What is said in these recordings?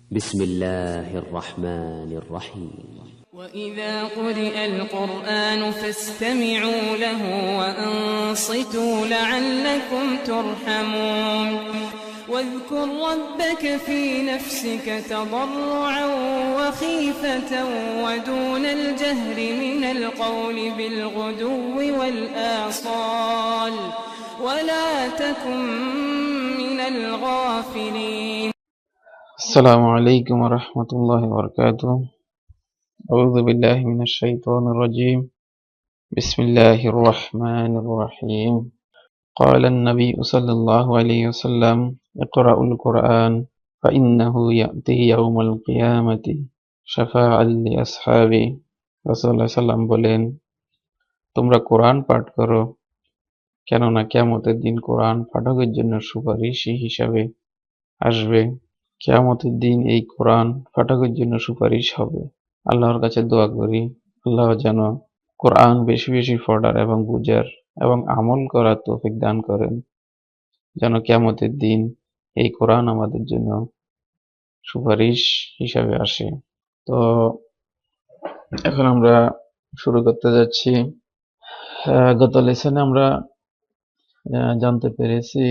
بسم الله الرحمن الرحيم. وإذا قرئ القرآن فاستمعوا له وأنصتوا لعلكم ترحمون واذكر ربك في نفسك تضرعا وخيفة ودون الجهر من القول بالغدو والآصال ولا تكن من الغافلين. السلام عليكم ورحمة الله وبركاته. أعوذ بالله من الشيطان الرجيم. بسم الله الرحمن الرحيم. قال النبي صلى الله عليه وسلم: اقرأوا القرآن فإنه يأتي يوم القيامة شفاعا لأصحابه. রাসূলুল্লাহ সাল্লাম বলেন, তোমরা কোরআন পাঠ করো, কেননা কিয়ামতের দিন কোরআন পাঠকের জন্য সুপারিশী হিসাবে আসবে। কিয়ামতের দিন এই কোরআন পাঠকের জন্য সুপারিশ হবে। আল্লাহর কাছে দোয়া করি, আল্লাহ যেন কোরআন বেশি বেশি পড়ার এবং বুঝার এবং আমল করার তৌফিক দান করেন, যেন কিয়ামতের দিন এই কোরআন আমাদের জন্য সুপারিশ হিসাবে আসে। তো এখন আমরা শুরু করতে যাচ্ছি। গত লেসনে আমরা জানতে পেরেছি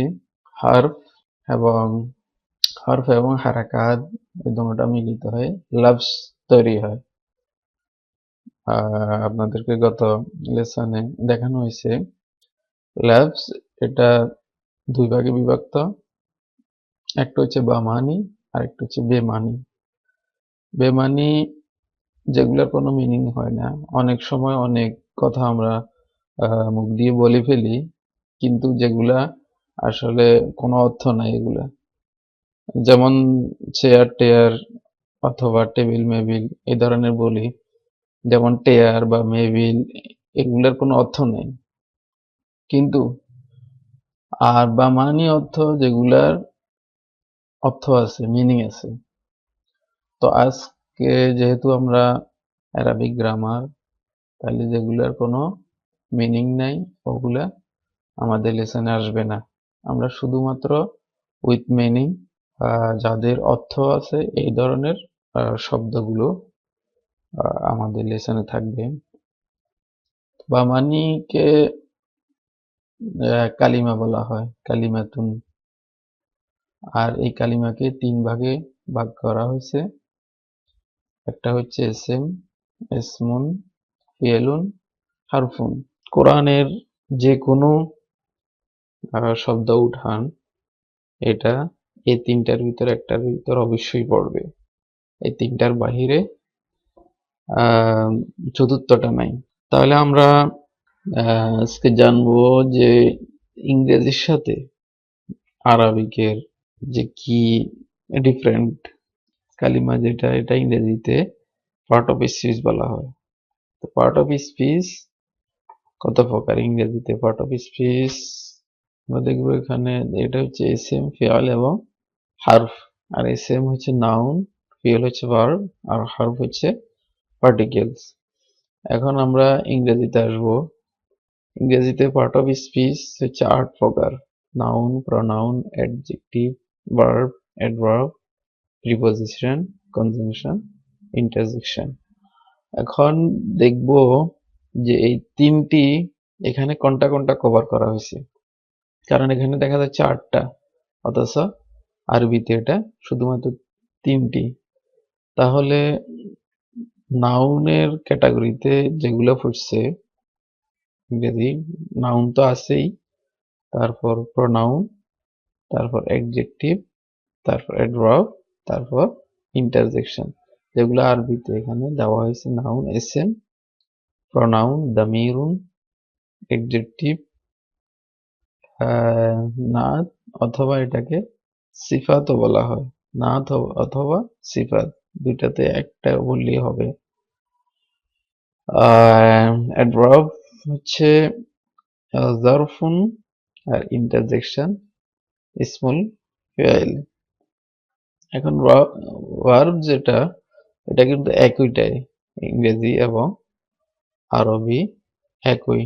হরফ এবং হারাকাত এই দুটোটা মিলিত হয়ে লাফজ তৈরি হয়। আপনাদেরকে গত লেসনে দেখানো হয়েছে লাফজ এটা দুই ভাগে বিভক্ত, একটা হচ্ছে বামানি আর একটা হচ্ছে বেমানি। বেমানি যেগুলোর কোনো মিনিং হয় না, অনেক সময় অনেক কথা আমরা মুখ দিয়ে বলে ফেলি, কিন্তু যেগুলা আসলে কোনো অর্থ নাই এগুলা, যেমন চেয়ার টেয়ার অথবা টেবিল মেবিল এই ধরনের বলি, যেমন টেয়ার বা মেবিল এগুলার কোনো অর্থ নেই, কিন্তু আর বামানি অর্থ যেগুলার অর্থ আছে, মিনিং আছে। তো আজকে যেহেতু আমরা অ্যারাবিক গ্রামার, তাহলে যেগুলার কোনো মিনিং নাই ওগুলা আমাদের লেসনে আসবে না। আমরা শুধুমাত্র উইথ মিনিং যাদের অর্থ আছে এই ধরনের শব্দগুলো আমাদের লেসনে থাকবে। বামানিকে কালিমা বলা হয়, কালিমাতুন। আর এই কালিমাকে তিন ভাগে ভাগ করা হয়েছে। একটা হচ্ছে এসেম, ইসমুন, ফিয়েলুন, হারফুন। কোরআনের যে কোনো শব্দ উঠান এটা এই তিনটার ভিতরে একটার ভিতর অবশ্যই পড়বে। এই তিনটার বাহিরে চতুর্থটা নাই। তাহলে আমরা আজকে জানবো যে ইংরেজির সাথে আরবিকের যে কি ডিফারেন্ট। কালিমা যেটা, এটা ইংরেজিতে পার্ট অফ স্পিচ বলা হয়। তো পার্ট অফ স্পিচ কত প্রকার ইংরেজিতে পার্ট অফ স্পিচ আমরা দেখবো এখানে। এটা হচ্ছে এসএম, ফিয়াল এবং হারফ। আর এসএম হচ্ছে নাউন, ফিয়াল হচ্ছে ভার্ব, আর হারফ হচ্ছে পার্টিকেলস। এখন আমরা ইংরেজিতে আসবো। ইংরেজিতে পার্ট অফ স্পিচ হচ্ছে 8 প্রকার: noun, pronoun, adjective, verb, adverb, preposition, conjunction, interjection. এখন দেখব যে এই তিনটি এখানে কোনটা কোনটা কভার করা হয়েছে, কারণ এখানে দেখা যাচ্ছে 8টা, অথচ আরবিতে এটা শুধুমাত্র 3টি। তাহলে নাউনের ক্যাটাগরিতে যেগুলো পড়ছে ইংরেজি, নাউন তো আছেই, তারপর প্রোনাউন, তারপর অ্যাডজেক্টিভ, তারপর অ্যাডভার্ব, তারপর ইন্টারজেকশন। যেগুলো আরবিতে এখানে দেওয়া হয়েছে: নাউন এসএম, প্রোনাউন দামিরুন, অ্যাডজেক্টিভ নাত, অথবা এটাকে সিফাতও বলা হয়। নাত অথবা সিফাত, দুইটাতে একটা বললেই হবে। অ্যাডভার্ব হচ্ছে জারফুন, আর ইন্টারজেকশন ইসমুল ফাইল। এখন ভার্ব যেটা, এটা কিন্তু একইটাই, ইংরেজি এবং আরবি একই।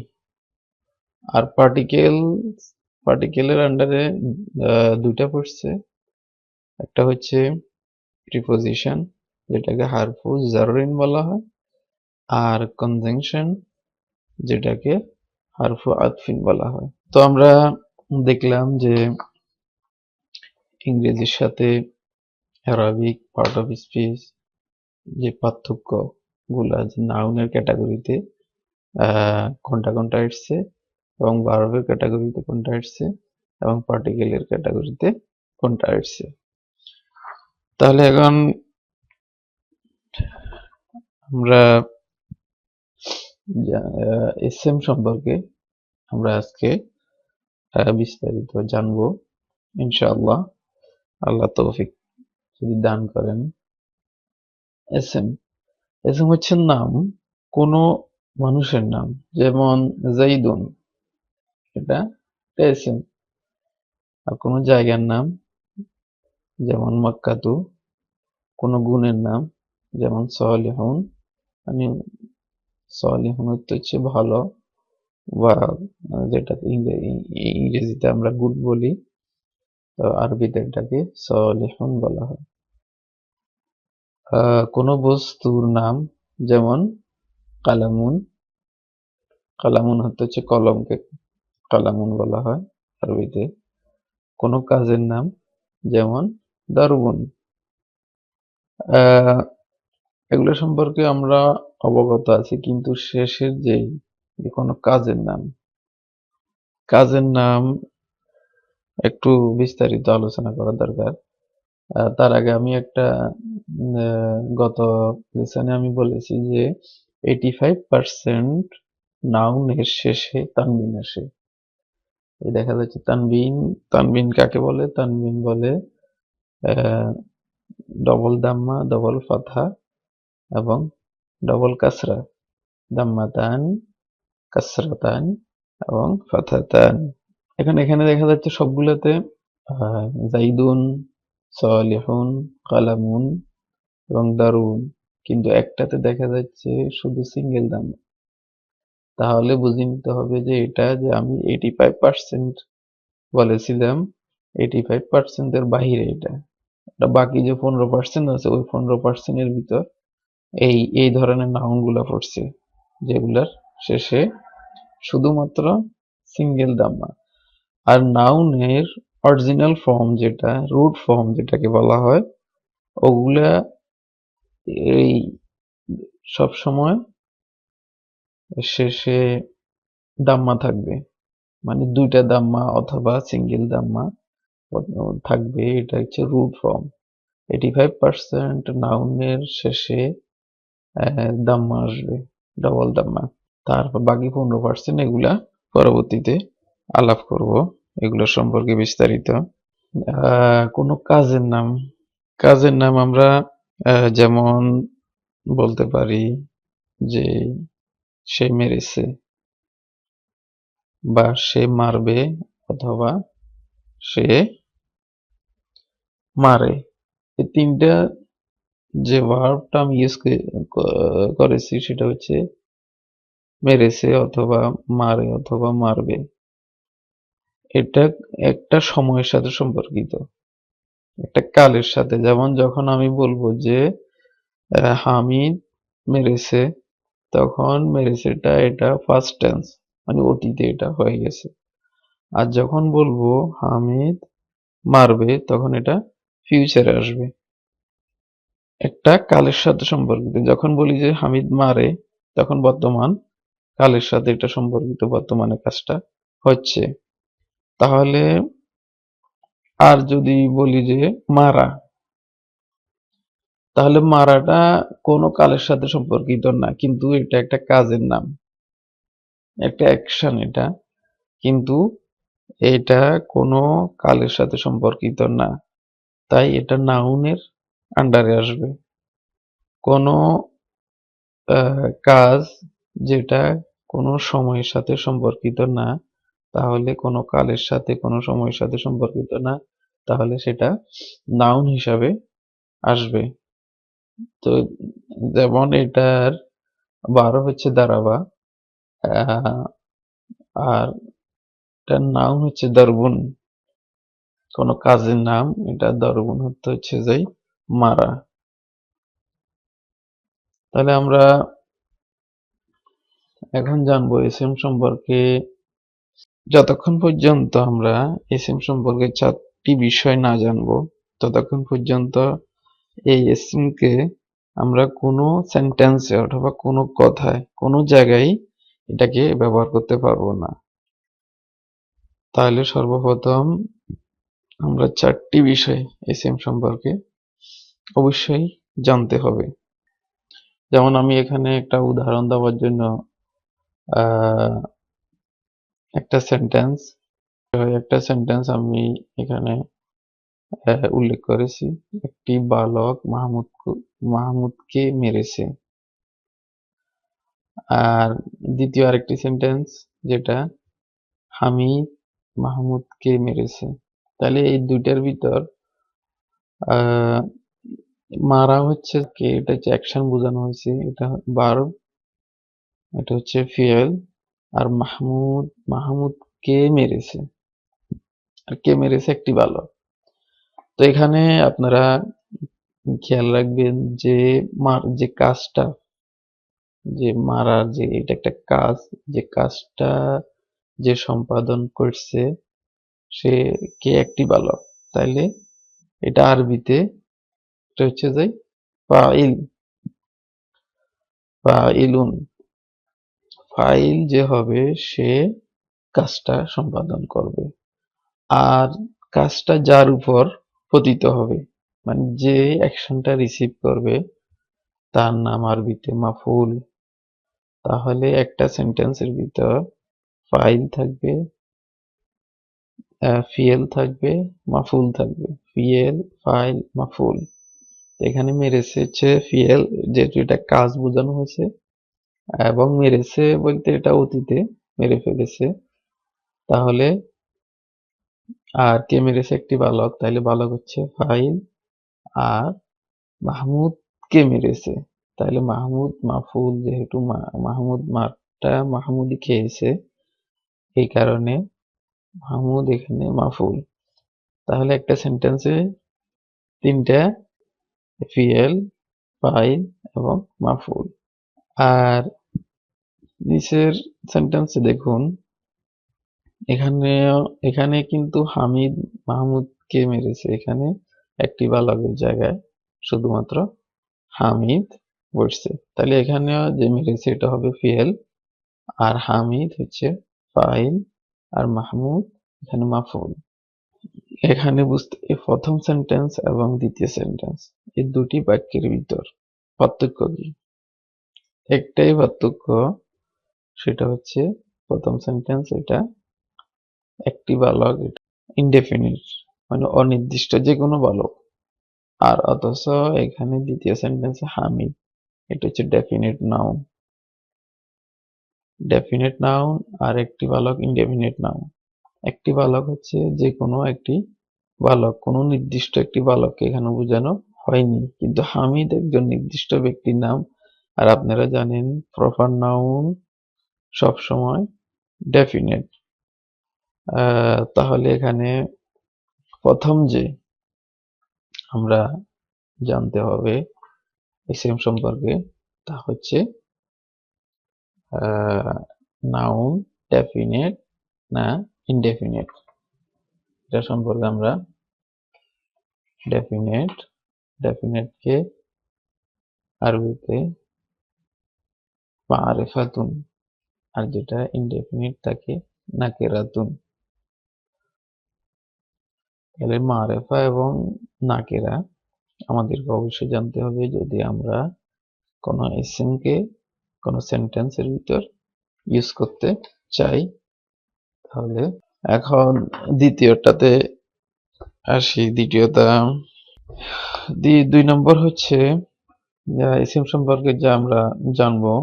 আর পার্টিকেলের আন্ডারে দুইটা পড়ছে, একটা হচ্ছে প্রিপোজিশন যেটাকে হারফু জাররিন বলা হয়, আর কনজাংশন যেটাকে হারফু আতফিন বলা হয়। তো আমরা দেখলাম যে ইংরেজির সাথে অ্যারাবিক পার্ট অফ স্পিচ যে পার্থক্য গুলা, যে নাউনের ক্যাটাগরিতে কোনটা কোনটা এসছে এবং ভার্বের ক্যাটাগরিতে কোনটা এসছে এবং পার্টিকেলের ক্যাটাগরিতে কোনটা এসছে। তাহলে এখন আমরা এসএম সম্পর্কে আমরা আজকে বিস্তারিত জানবো ইনশাআল্লাহ, আল্লাহ তৌফিক যদি দান করেন। এসএম এসএম হচ্ছে নাম, কোনো মানুষের নাম, যেমন জাইদুন, এটা এসএম। আর কোনো জায়গার নাম যেমন মক্কাতু, কোনো গুণের নাম যেমন সলিহুন, মানে সলিহুন হচ্ছে ভালো, বা যেটাকে ইংরেজিতে আমরা গুড বলি, তো আরবিতে এটাকে সলিহুন বলা হয়। কোনো বস্তুর নাম যেমন কালামুন, কালামুন হচ্ছে কলমকে কালামুন বলা হয় আরবিতে। কোনো কাজের নাম যেমন দারুবুন। এগুলো সম্পর্কে আমরা অবগত আছি, কিন্তু শেষের যে কোনো কাজের নাম একটু বিস্তারিত আলোচনা করা দরকার। তার আগে আমি একটা গত লেসনে আমি বলেছি যে 85% নাউনের শেষে তানবিন আসে। এই দেখা যাচ্ছে তানবিন, তানবিন কাকে বলে? তানবিন বলে ডবল দাম্মা, ডবল ফাতহা এবং ডবল কাসরা, দাম্মাতান, কাসরাতান এবং ফাতহাতান। এখানে দেখা যাচ্ছে সবগুলোতে জাইদুন, সলিহুন, কালামুন এবং দারুন, কিন্তু একটাতে দেখা যাচ্ছে শুধু সিঙ্গেল দাম্মা। তাহলে বুঝে নিতে হবে যে এটা যে আমি 85% বলেছিলাম, 85% এর বাহিরে এটা। বাকি যে 15% আছে ওই 15% এর ভিতর এই ধরনের নাউন গুলা পড়ছে, যেগুলার শেষে শুধুমাত্র সিঙ্গেল দাম্মা। আর নাউনের অরিজিনাল ফর্ম যেটা, রুট ফর্ম যেটাকে বলা হয়, ওগুলা এই সব সময় শেষে দাম্মা থাকবে, মানে দুইটা দাম্মা অথবা সিঙ্গেল দাম্মা থাকবে। এটা হচ্ছে রুট ফর্ম। 85% নাউনের শেষে দাম্মা আসবে, ডবল দাম্মা। তারপর বাকি 15% এগুলা পরবর্তীতে আলাপ করব এগুলো সম্পর্কে বিস্তারিত। কোনো কাজের নাম আমরা যেমন বলতে পারি যে সে মেরেছে, বা সে মারবে, অথবা সে মারে। এই তিনটা যে ভার্বটা আমি ইউজ করেছি সেটা হচ্ছে মেরেছে অথবা মারে অথবা মারবে। এটা একটা সময়ের সাথে সম্পর্কিত, একটা কালের সাথে। যেমন যখন আমি বলবো যে হামিদ মেরেছে, তখন মেরেছেটা এটা ফার্স্ট টেন্স, মানে অতীতে এটা হয়ে গেছে। আর যখন বলবো হামিদ মারবে, তখন এটা ফিউচারে আসবে, একটা কালের সাথে সম্পর্কিত। যখন বলি যে হামিদ মারে, তখন বর্তমান কালের সাথে এটা সম্পর্কিত, বর্তমানে কাজটা হচ্ছে। তাহলে আর যদি বলি যে মারা, তাহলে মারাটা কোনো কালের সাথে সম্পর্কিত না, কিন্তু এটা একটা কাজের নাম, একটা অ্যাকশন এটা, কিন্তু এটা কোনো কালের সাথে সম্পর্কিত না, তাই এটা নাউনের আন্ডারে আসবে। কোনো কাজ যেটা কোনো সময়ের সাথে সম্পর্কিত না, তাহলে কোনো কালের সাথে কোনো সময়ের সাথে সম্পর্কিত না, তাহলে সেটা নাউন হিসাবে আসবে। তো যেমন এটার বারো হচ্ছে দাঁড়াবা, আর এটার নাউন হচ্ছে দরবুন। কোনো কাজের নাম, এটা দরবুন হচ্ছে যাই মারা। তাহলে আমরা এখন জানবো এসএম সম্পর্কে। যতক্ষণ পর্যন্ত আমরা এসএম সম্পর্কে 4টি বিষয় না জানবো, ততক্ষণ পর্যন্ত এই এসএম কে আমরা কোনো সেন্টেন্সে অথবা কোনো কথায়, কোনো জায়গায় এটাকে ব্যবহার করতে পারবো না। তাহলে সর্বপ্রথম আমরা 4টি বিষয় এসএম সম্পর্কে অবশ্যই জানতে হবে। যেমন আমি এখানে একটা উদাহরণ দেওয়ার জন্য আহ, একটা সেন্টেন্স আমি এখানে উল্লেখ করেছি। একটি বালক মাহমুদকে মেরেছে। আর দ্বিতীয় আরেকটি সেন্টেন্স যেটা হামিদ মাহমুদকে মেরেছে। তাহলে এই দুইটার ভিতর আহ, মারা হচ্ছে কি, এটা হচ্ছে অ্যাকশন বোঝানো হয়েছে, এটা ভার্ব, এটা হচ্ছে ফিয়েল। আর মাহমুদকে মেরেছে, আর কে মেরেছে একটি বালক। তো এখানে আপনারা খেয়াল রাখবেন যে যে কাজটা, যে মারার যে এটা একটা কাজ, যে কাজটা যে সম্পাদন করছে সে কে একটি বালক। তাইলে এটা আরবিতে এটা হচ্ছে যে ফাইল, ফাইলুন। ফাইল যে হবে সে কাজটা সম্পাদন করবে। আর কাজটা যার উপর পতিত হবে, মানে যে অ্যাকশনটা রিসিভ করবে তার নাম আরবিতে মাফউল। তাহলে একটা সেন্টেন্সের ভিতর ফাইল থাকবে, ফিয়েল থাকবে, মাফউল থাকবে। ফিয়েল, ফাইল, মাফউল। এখানে মেরেছে হচ্ছে ফিয়েল, যেহেতু এটা কাজ বোঝানো হয়েছে, এবং মেরেছে বলতে এটা অতীতে মেরে ফেলেছে। তাহলে আর কে মেরেছে একটি বালক, তাইলে বালক হচ্ছে ফাইল। আর মাহমুদ কে মেরেছে, তাইলে মাহমুদ মাফউল। যেহেতু মাহমুদ মারটা মাহমুদই খেয়েছে, এই কারণে মাহমুদ এখানে মাফউল। তাহলে একটা সেন্টেন্সে 3টা ফিয়েল, ফাইল এবং মাফউল। আর নিচের সেন্টেন্সে দেখুন, এখানে এখানে কিন্তু হামিদ মাহমুদকে মেরেছে, এখানে একটি বালকের জায়গায় শুধুমাত্র হামিদ বসছে। তাহলে এখানেও যে মেরেছে এটা হবে ফিয়েল, আর হামিদ হচ্ছে ফাইল, আর মাহমুদ এখানে মাফউল। এখানে বুঝতে প্রথম সেন্টেন্স এবং দ্বিতীয় সেন্টেন্স এই দুটি বাক্যের ভিতর পার্থক্য কি? একটাই পার্থক্য, সেটা হচ্ছে প্রথম সেন্টেন্স এটা একটি বালক, এটা ইনডেফিনিট, মানে অনির্দিষ্ট যে কোনো বালক। আর অথচ এখানে দ্বিতীয় সেন্টেন্সে হামিদ, এটা হচ্ছে ডেফিনিট নাউন। ডেফিনিট নাউন আর একটি বালক ইনডেফিনিট নাউন। একটি বালক হচ্ছে যে কোনো একটি বালক, কোনো নির্দিষ্ট একটি বালককে এখানে বোঝানো হয়নি। কিন্তু হামিদ একজন নির্দিষ্ট ব্যক্তির নাম। আর আপনারা জানেন প্রপার নাউন সবসময় ডেফিনিট। তাহলে এখানে প্রথম যে আমরা জানতে হবে এসএম সম্পর্কে, তা হচ্ছে নাউন ডেফিনিট না ইনডেফিনিট। এটা সম্পর্কে আমরা ডেফিনিটকে আরবিতে মারিফাতুন, আর যেটা ইনডেফিনিট থাকে নাকিরাতুন। তাহলে মারিফা এবং নাকিরা আমাদেরকে অবশ্যই জানতে হবে যদি আমরা কোনো এসএম কে কোনো সেন্টেন্সের ভিতর ইউজ করতে চাই। তাহলে এখন দ্বিতীয়টাতে আসি। দ্বিতীয়টা 2 নম্বর হচ্ছে এসএম সম্পর্কে যা আমরা জানবো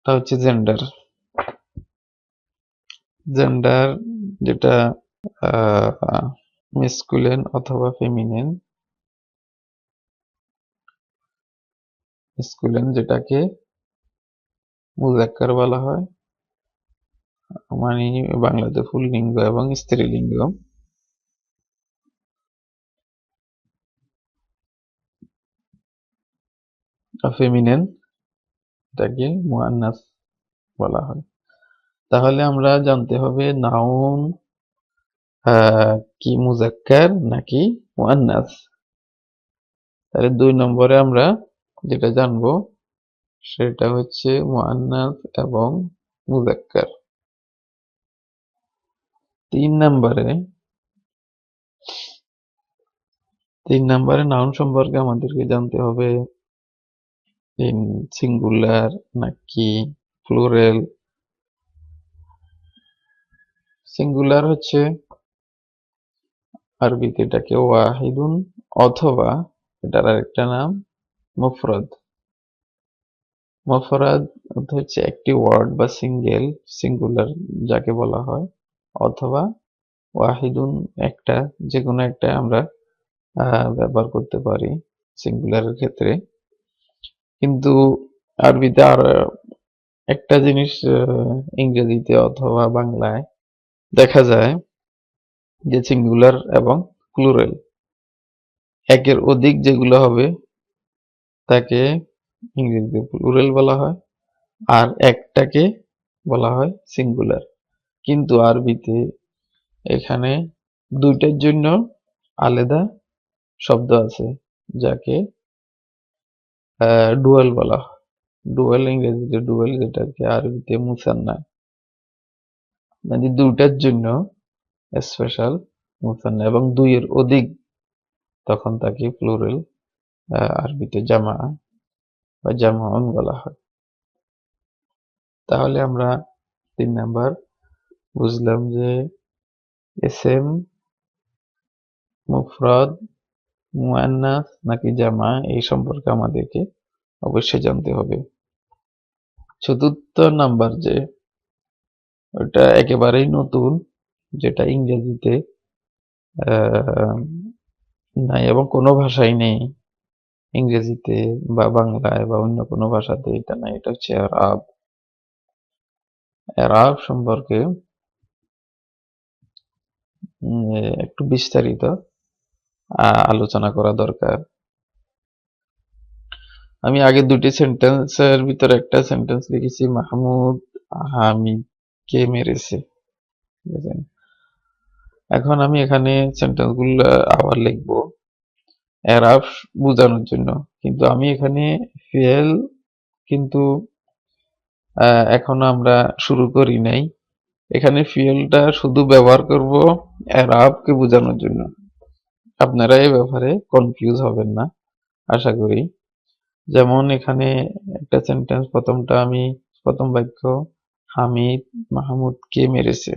তা হচ্ছে জেন্ডার। জেন্ডার যেটা মেসকুলিন অথবা ফেমিনিন। মেসকুলিন যেটাকে মুজাক্কার বলা হয়, মানে বাংলাতে পুল্লিঙ্গ এবং স্ত্রীলিঙ্গ। ফেমিনিন, এটাকে মুআন্নাস বলা হয়। তাহলে আমরা জানতে হবে নাউন কি মুজাক্কার নাকি মুআন্নাস। তাহলে 2 নম্বরে আমরা যেটা জানবো সেটা হচ্ছে মুআন্নাস এবং মুজাক্কার। 3 নম্বরে নাউন সম্পর্কে আমাদেরকে জানতে হবে সিঙ্গুলার নাকি প্লুরাল। সিঙ্গুলার হচ্ছে আরবিতে এটাকে ওয়াহিদুন, অথবা এটার আরেকটা নাম মুফরাদ। মুফরাদ অর্থ হচ্ছে একটি ওয়ার্ড বা সিঙ্গুলার যাকে বলা হয়, অথবা ওয়াহিদুন একটা, যে কোনো একটা আমরা ব্যবহার করতে পারি সিঙ্গুলারের ক্ষেত্রে। কিন্তু আরবিতে আর একটা জিনিস ইংরেজিতে অথবা বাংলায় দেখা যায় যে সিঙ্গুলার এবং প্লুরাল, একের অধিক যেগুলো হবে তাকে ইংরেজিতে প্লুরাল বলা হয়, আর একটাকে বলা হয় সিঙ্গুলার। কিন্তু আরবিতে এখানে দুইটার জন্য আলাদা শব্দ আছে যাকে ডুয়াল বলা হয়। ডুয়াল, ইংরেজিতে ডুয়াল, যেটাকে আরবিতে মুসান্না, মানে দুইটার জন্য স্পেশাল মুসান্না, এবং দুইয়ের অধিক তখন তাকে প্লুরাল, আরবিতে জামা বা জামাউন বলা হয়। তাহলে আমরা 3 নাম্বার বুঝলাম যে এসেম মুফরাদ মুআন্নাস নাকি জামা, এই সম্পর্কে আমাদেরকে অবশ্যই জানতে হবে। 4 নাম্বার যে ওটা একেবারেই নতুন, যেটা ইংরেজিতে নাই এবং কোনো ভাষায় নেই, ইংরেজিতে বা বাংলায় বা অন্য কোনো ভাষাতে এটা নাই, এটা হচ্ছে এরাব। এরাব সম্পর্কে একটু বিস্তারিত আলোচনা করা দরকার। আমি আগে দুটি সেন্টেন্সের ভিতরে একটা সেন্টেন্স লিখেছি, মাহমুদ হামিদকে মেরেছে। এখন আমি এখানে সেন্টেন্স গুলো আবার লিখবো এরাব বোঝানোর জন্য, কিন্তু আমি এখানে ফেল কিন্তু এখনো আমরা শুরু করি নাই। এখানে ফিয়েলটা শুধু ব্যবহার করব এরাবকে বোঝানোর জন্য। আপনারা এই ব্যাপারে কনফিউজ হবেন না আশা করি। যেমন এখানে একটা সেন্টেন্স, প্রথম বাক্য হামিদ মাহমুদকে মেরেছে,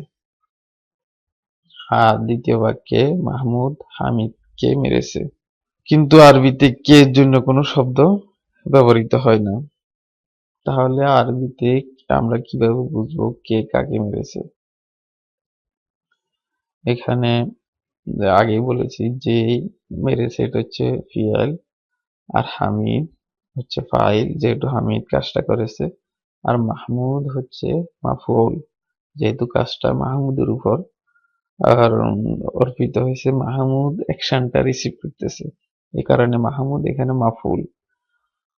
আর দ্বিতীয় বাক্যে মাহমুদ হামিদকে মেরেছে। কিন্তু আরবিতে কে এর জন্য কোনো শব্দ ব্যবহৃত হয় না। তাহলে আরবিতে আমরা কিভাবে বুঝবো কে কাকে মেরেছে? এখানে আগেই বলেছি যে মেরেছে এটা হচ্ছে ফিয়াল, আর হামিদ হচ্ছে ফাইল, যেহেতু হামিদ কাজটা করেছে, আর মাহমুদ হচ্ছে মাফউল, যেহেতু কাজটা মাহমুদের উপর আর অর্পিত হয়েছে, মাহমুদ অ্যাকশনটা রিসিভ করতেছে, এই কারণে মাহমুদ এখানে মাফউল।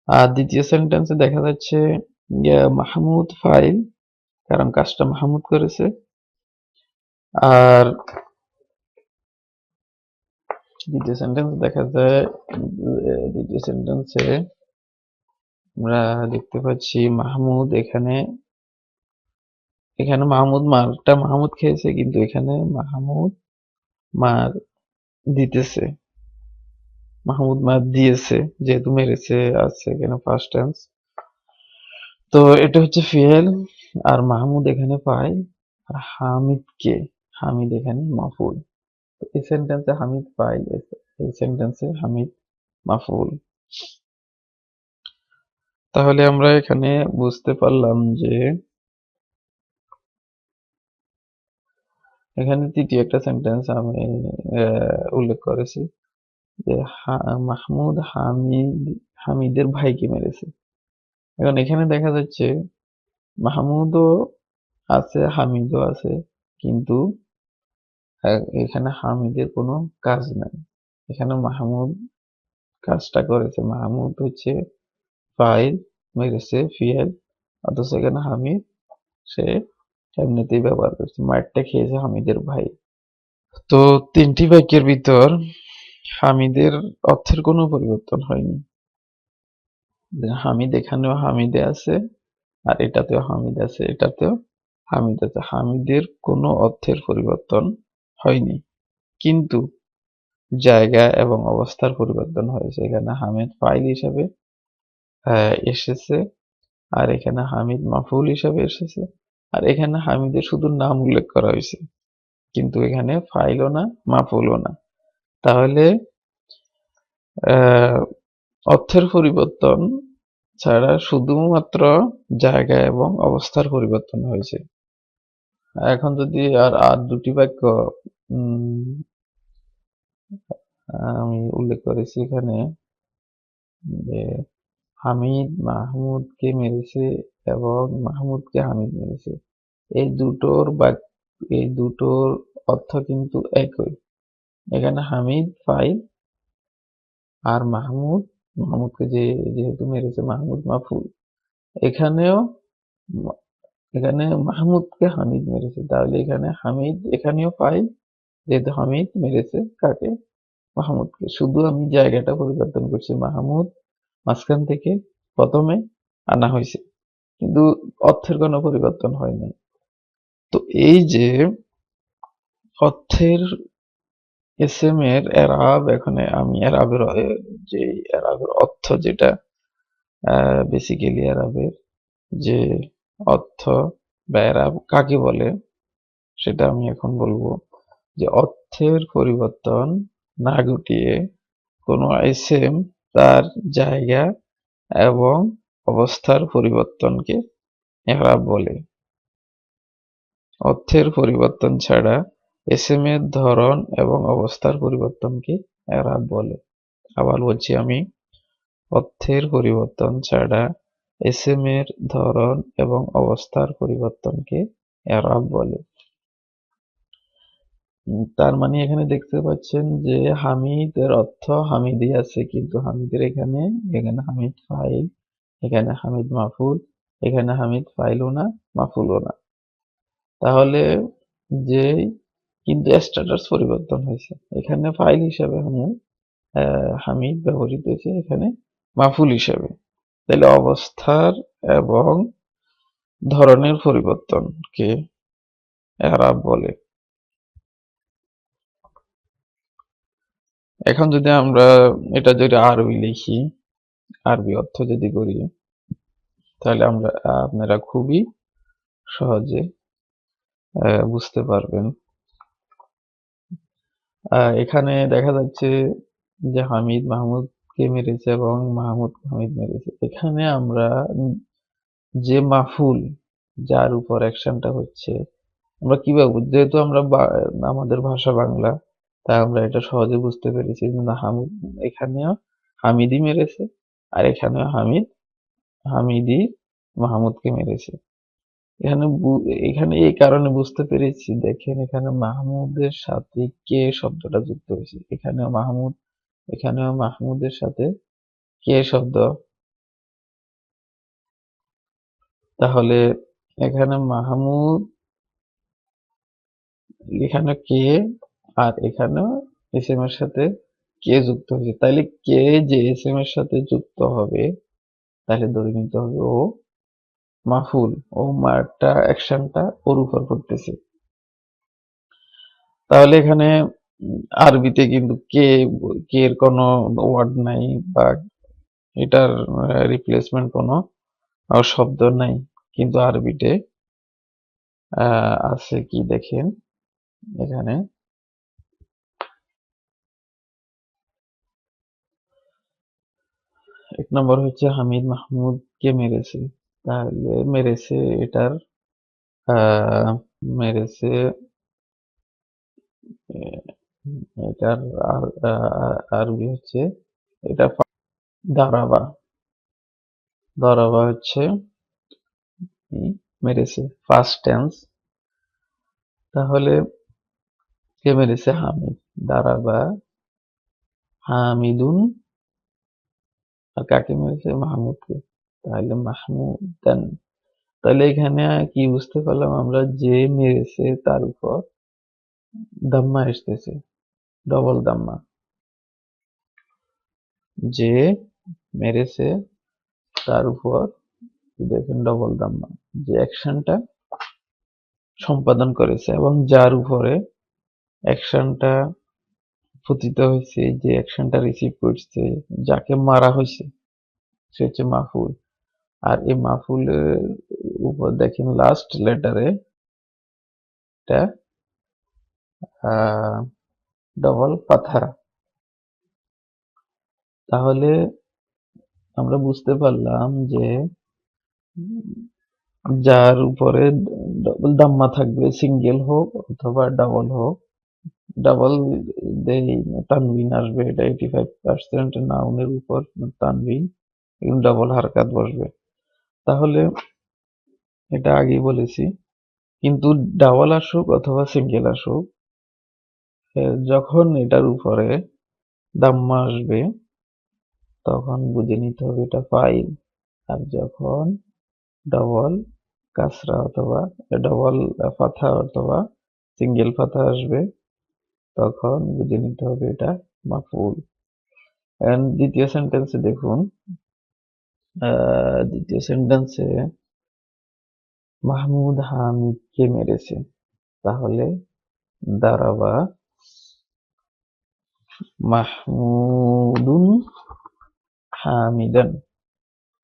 আর দ্বিতীয় সেন্টেন্সে দেখা যাচ্ছে মাহমুদ ফাইল, কারণ কাজটা মাহমুদ করেছে। আর দ্বিতীয় সেন্টেন্স দেখা যায়, দ্বিতীয় সেন্টেন্সে আমরা দেখতে পাচ্ছি মাহমুদ এখানে মাহমুদ মারটা মাহমুদ খেয়েছে, কিন্তু এখানে মাহমুদ মার দিতেছে, মাহমুদ মার দিয়েছে, যেহেতু মেরেছে আছে এখানে ফার্স্ট টেন্স। তো এটা হচ্ছে ফিয়েল, আর মাহমুদ এখানে পায়, আর হামিদ এখানে মাফউল। এই সেন্টেন্সে হামিদ পাই, এই সেন্টেন্সে হামিদ মাফউল। তাহলে আমরা এখানে বুঝতে পারলাম যে এখানে তৃতীয় একটা সেন্টেন্স আমি উল্লেখ করেছি যে মাহমুদ হামিদের ভাইকে মেরেছে। এখন এখানে দেখা যাচ্ছে মাহমুদও আছে হামিদও আছে, কিন্তু এখানে হামিদের কোনো কাজ নাই। এখানে মাহমুদ কাজটা করেছে, মাহমুদ হচ্ছে ফাইল মেরেছে ফিয়েল, অথচ এখানে হামিদ সে এমনিতেই ব্যবহার করছে, মারটা খেয়েছে হামিদের ভাই। তো তিনটি বাক্যের ভিতর হামিদের অর্থের কোনো পরিবর্তন হয়নি। হামিদ এখানেও হামিদে আছে, আর এটাতেও হামিদ আছে, এটাতেও হামিদ আছে। হামিদের কোনো অর্থের পরিবর্তন হয়নি, কিন্তু জায়গা এবং অবস্থার পরিবর্তন হয়েছে। এখানে হামিদ ফাইল হিসেবে এসেছে, আর এখানে হামিদ মাফউল হিসেবে এসেছে, আর এখানে হামিদের শুধু নাম উল্লেখ করা হয়েছে, কিন্তু এখানে ফাইলও না মাফউলও না। তাহলে আহ, অর্থের পরিবর্তন ছাড়া শুধুমাত্র জায়গা এবং অবস্থার পরিবর্তন হয়েছে। এখন যদি আর আর দুটি বাক্য উম, আমি উল্লেখ করেছি এখানে, যে হামিদ মাহমুদকে মেরেছে এবং মাহমুদকে হামিদ মেরেছে, এই দুটোর এই দুটোর অর্থ কিন্তু একই। এখানে হামিদ ফাইল আর মাহমুদ, মাহমুদকে যেহেতু মেরেছে মাহমুদ মাফুল। এখানেও এখানে মাহমুদকে হামিদ মেরেছে, তাহলে এখানে হামিদ এখানেও ফাইল, যেহেতু হামিদ মেরেছে কাকে, মাহমুদকে। শুধু আমি জায়গাটা পরিবর্তন করছি, মাহমুদ মাঝখান থেকে প্রথমে আনা হয়েছে, কিন্তু অর্থের কোনো পরিবর্তন হয় নাই। তো এই যে অর্থের এসএম এর এরাব, এখানে আমি এরাবের যে এরাবের অর্থ যেটা বেসিক্যালি এরাবের যে অর্থ বা এরাব কাকে বলে সেটা আমি এখন বলবো। যে অর্থের পরিবর্তন না ঘটিয়ে কোনো এসএম তার জায়গা এবং অবস্থার পরিবর্তনকে এরাব বলে। অর্থের পরিবর্তন ছাড়া এসএম এর ধরন এবং অবস্থার পরিবর্তনকে এরাব বলে। আবার বলছি আমি, অর্থের পরিবর্তন ছাড়া এসএম এর ধরন এবং অবস্থার পরিবর্তনকে এরাব বলে। তার মানে এখানে দেখতে পাচ্ছেন যে হামিদের অর্থ হামিদই আছে, কিন্তু হামিদের এখানে এখানে হামিদ ফাইল, এখানে হামিদ মাফুল, এখানে হামিদ ফাইলও না মাফুলও না। তাহলে যে কিন্তু স্ট্যাটাস পরিবর্তন হয়েছে, এখানে ফাইল হিসাবে হামিদ ব্যবহৃত হয়েছে, এখানে মাফুল হিসাবে। তাহলে অবস্থার এবং ধরনের পরিবর্তনকে এরাব বলে। এখন যদি আমরা এটা যদি আরবি লিখি, আরবি অর্থ যদি করি, তাহলে আপনারা খুবই সহজে বুঝতে পারবেন। এখানে দেখা যাচ্ছে যে হামিদ মাহমুদকে মেরেছে এবং মাহমুদ হামিদ মেরেছে। এখানে আমরা যে মাফুল, যার উপর অ্যাকশনটা হচ্ছে, আমরা কিভাবে যেহেতু আমাদের ভাষা বাংলা, তাই আমরা এটা সহজে বুঝতে পেরেছি যে না, এখানেও হামিদই মেরেছে, আর এখানেও হামিদই মাহমুদকে মেরেছে। এখানে এই কারণে বুঝতে পেরেছি, দেখেন এখানে মাহমুদের সাথে কে শব্দটা যুক্ত হয়েছে, এখানেও মাহমুদের সাথে কে শব্দ। তাহলে এখানে মাহমুদ, এখানে কে, আর এখানেও এসএম এর সাথে কে যুক্ত হয়েছে। তাইলে কে যে এসএম এর সাথে যুক্ত হবে, তাহলে ধরে নিতে হবে ও মাফুল, ও মারটা অ্যাকশনটা ওর উপর করতেছে। তাহলে এখানে আরবিতে কিন্তু কে এর কোনো ওয়ার্ড নাই, বা এটার রিপ্লেসমেন্ট কোনো শব্দ নাই, কিন্তু আরবিতে আছে কি দেখেন এখানে, এক নম্বর হচ্ছে হামিদ মাহমুদকে মেরেছে। তাহলে মেরেছে এটার মেরেছে এটার আরবি হচ্ছে এটা দারাবা। দারাবা হচ্ছে মেরেছে ফার্স্ট টেন্স। তাহলে কে মেরেছে? হামিদ। দারাবা হামিদুন আর কাকে মেরেছে? মাহমুদকে। তাহলে মাহমুদান। তাহলে এখানে কি বুঝতে পারলাম আমরা? যে মেরেছে তার উপর দাম্মা আসতেছে, ডবল দাম্মা। যে মেরেছে তার উপর দেখেন ডবল দাম্মা, যে অ্যাকশনটা সম্পাদন করেছে এবং যার উপরে অ্যাকশনটা পতিত হয়েছে, যে অ্যাকশনটা রিসিভ করছে, যাকে মারা হয়েছে, সে হচ্ছে মাফুল। আর এই মাফুলের উপর দেখেন লাস্ট লেটারে এটা ডবল পাথা। তাহলে আমরা বুঝতে পারলাম যে যার উপরে ডবল দাম্মা থাকবে, সিঙ্গেল হোক অথবা ডাবল হোক, ডাবল তানবিন আসবে, এটা 85% নাউনের উপর তানবিন, ডাবল হারকাত বসবে। তাহলে এটা আগেই বলেছি, কিন্তু ডাবল আসুক অথবা সিঙ্গেল আসুক, যখন এটার উপরে দাম্মা আসবে তখন বুঝে নিতে হবে এটা ফাইল। আর যখন ডবল কাসরা অথবা ডবল ফাথা অথবা সিঙ্গেল ফাথা আসবে তখন বুঝে নিতে হবে এটা মাফউল। দ্বিতীয় সেন্টেন্সে দেখুন, দ্বিতীয় সেন্টেন্সে মাহমুদ হামিদকে মেরেছে, তাহলে দারাবা মাহমুদুন হামিদান।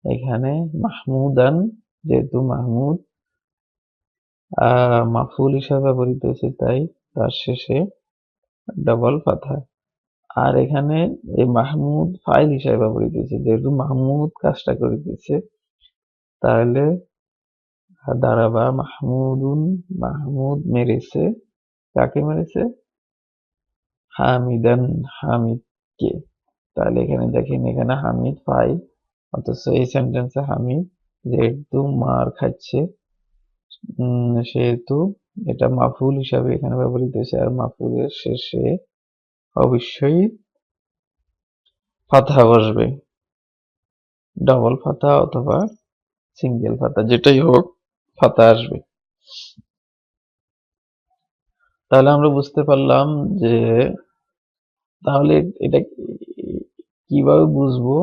এখানে মাহমুদান যেহেতু মাহমুদ মাফুল হিসাবে ব্যবহৃত হয়েছে, তাই তার শেষে ডবল ফাথা। আর এখানে এই মাহমুদ ফাইল হিসাবে ব্যবহৃত হয়েছে, যেহেতু মাহমুদ কাজটা করে দিয়েছে, তাহলে দাঁড়াবা মাহমুদুন, মাহমুদ মেরেছে, কাকে মেরেছে? হামিদান, হামিদকে। তাহলে এখানে দেখেন, এখানে হামিদ ফাইল, অথচ এই সেন্টেন্সে হামিদ যেহেতু মার খাচ্ছে সেহেতু এটা মাফুল হিসাবে এখানে ব্যবহৃত হয়েছে। আর মাফুলের শেষে অবশ্যই ফাথা বসবে, ডবল ফাথা অথবা সিঙ্গেল ফাথা, যেটাই হোক ফাথা আসবে। তাহলে আমরা বুঝতে পারলাম যে তাহলে এটা কিভাবে বুঝবো?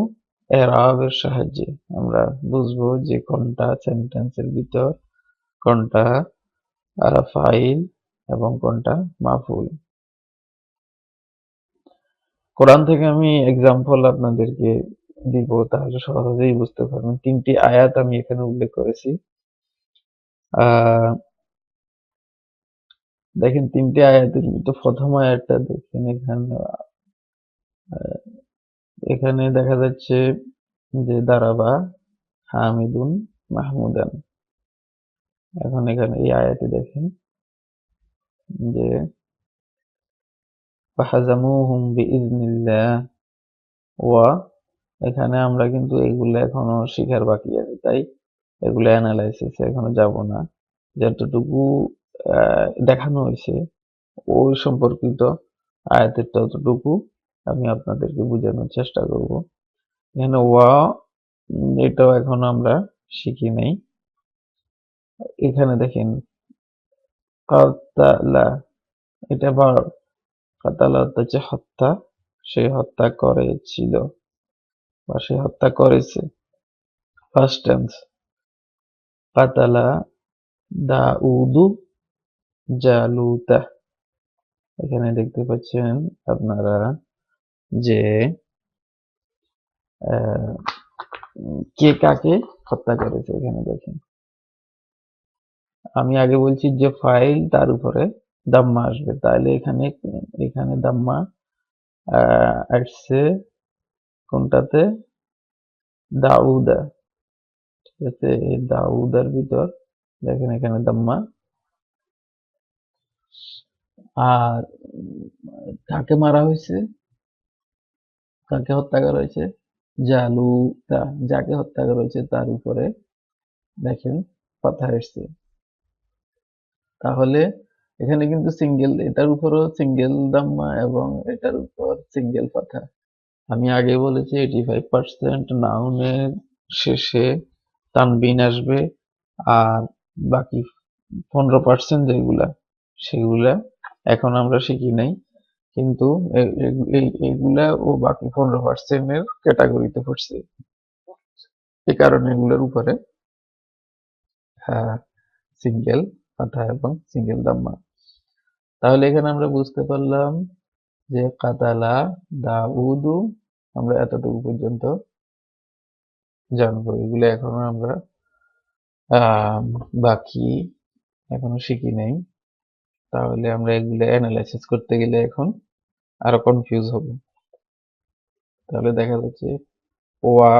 এরাবের সাহায্যে আমরা বুঝবো যে কোনটা সেন্টেন্সের ভিতর, কোনটা ফাইল এবং কোনটা মাফুল। কোরআন থেকে আমি এক্সাম্পল আপনাদেরকে দিব, তাহলে সহজেই বুঝতে পারবেন। 3টি আয়াত আমি এখানে উল্লেখ করেছি। দেখেন 3টি আয়াতের ভিতর প্রথম আয়াতটা দেখেন, এখানে দেখা যাচ্ছে যে দারাবা হামিদুন মাহমুদান। এখন এখানে এই আয়াতে দেখেন যে ফাহাজামুহুম বিইজনিল্লাহ ওয়া, এখানে আমরা কিন্তু এগুলো এখনো শিখার বাকি আছে, তাই এগুলো অ্যানালাইসিস এখনো যাব না। যতটুকু দেখানো হয়েছে ওই সম্পর্কিত আয়াতের ততটুকু আমি আপনাদেরকে বোঝানোর চেষ্টা করব। এখানে ওয়া এটাও এখনো আমরা শিখি নাই। এখানে দেখেন কাতালা, এটা আবার কাতালা হচ্ছে হত্যা, সে হত্যা করেছিল বা সে হত্যা করেছে, ফার্স্ট টেন্স। কাতালা দাউদু জালুতা। এখানে দেখতে পাচ্ছেন আপনারা যে কে কাকে হত্যা করেছে। এখানে দেখেন, আমি আগে বলছি যে ফাইল তার উপরে দাম্মা আসবে, তাহলে এখানে এখানে দাম্মা আসছে কোনটাতে? দাউদা। ঠিক আছে, এই দাউদার ভিতর দেখেন এখানে দাম্মা। আর কাকে মারা হয়েছে, কাকে হত্যা করা হয়েছে? জালুতা, যাকে হত্যা করা হয়েছে তার উপরে দেখেন কথা এসছে। তাহলে এখানে কিন্তু সিঙ্গেল, এটার উপরও সিঙ্গেল দাম্মা এবং এটার উপর সিঙ্গেল কথা। আমি আগে বলেছি 85% নাউনের শেষে তানবিন আসবে, আর বাকি 15% যেগুলা সেগুলা এখন আমরা শিখি নাই, কিন্তু এইগুলা ও বাকি 15% এর ক্যাটাগরিতে পড়ছে। এই কারণে এগুলোর উপরে সিঙ্গেল ফাথা এবং সিঙ্গেল দাম্মা। তাহলে এখানে আমরা বুঝতে পারলাম যে কাতালা দাউদু, আমরা এতটুকু পর্যন্ত জানবো। এগুলো এখনো আমরা বাকি এখনো শিখি নাই। তাহলে আমরা এগুলো অ্যানালাইসিস করতে গেলে এখন আরো কনফিউজ হব। তাহলে দেখা যাচ্ছে ওয়া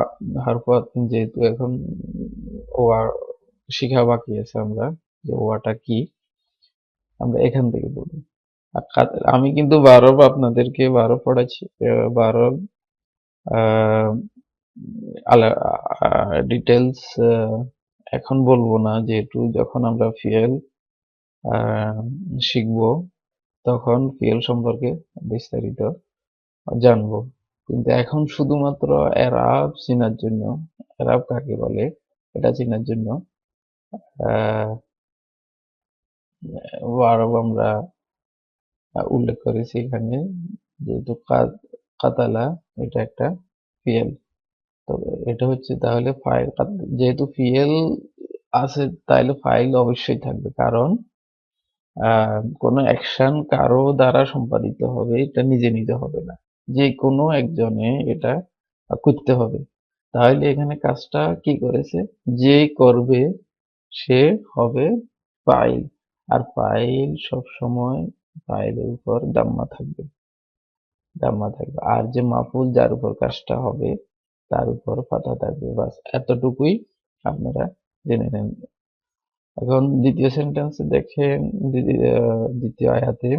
হারফাত, যেহেতু এখন ওয়া শিখা বাকি আছে, আমরা যে ওয়াটা কি আমরা এখান থেকে পড়ি। আমি কিন্তু 12 আপনাদেরকে 12 পড়াচ্ছি, 12 ডিটেলস এখন বলবো না, যেহেতু যখন আমরা ফিয়েল শিখবো তখন ফিয়েল সম্পর্কে বিস্তারিত জানবো। কিন্তু এখন শুধুমাত্র এরাব চেনার জন্য, এরাব কাকে বলে এটা চেনার জন্য আরব আমরা উল্লেখ করেছি এখানে, যেহেতু কাতালা এটা একটা ফিয়েল, তো এটা হচ্ছে তাহলে ফাইল, যেহেতু ফিয়েল আছে তাহলে ফাইল অবশ্যই থাকবে, কারণ কোনো অ্যাকশন কারো দ্বারা সম্পাদিত হবে, এটা নিজে নিজে হবে না, যে কোনো একজনে এটা করতে হবে। তাহলে এখানে কাজটা কি করেছে, যে করবে সে হবে ফাইল, আর ফাইল সব সময় ফাইলের উপর দাম্মা থাকবে, আর যে মাফুল যার উপর কাজটা হবে তার উপর ফাথা থাকবে। বাস এতটুকুই আপনারা জেনে নেন। এখন দ্বিতীয় সেন্টেন্সে দেখেন, দ্বিতীয় আয়াতে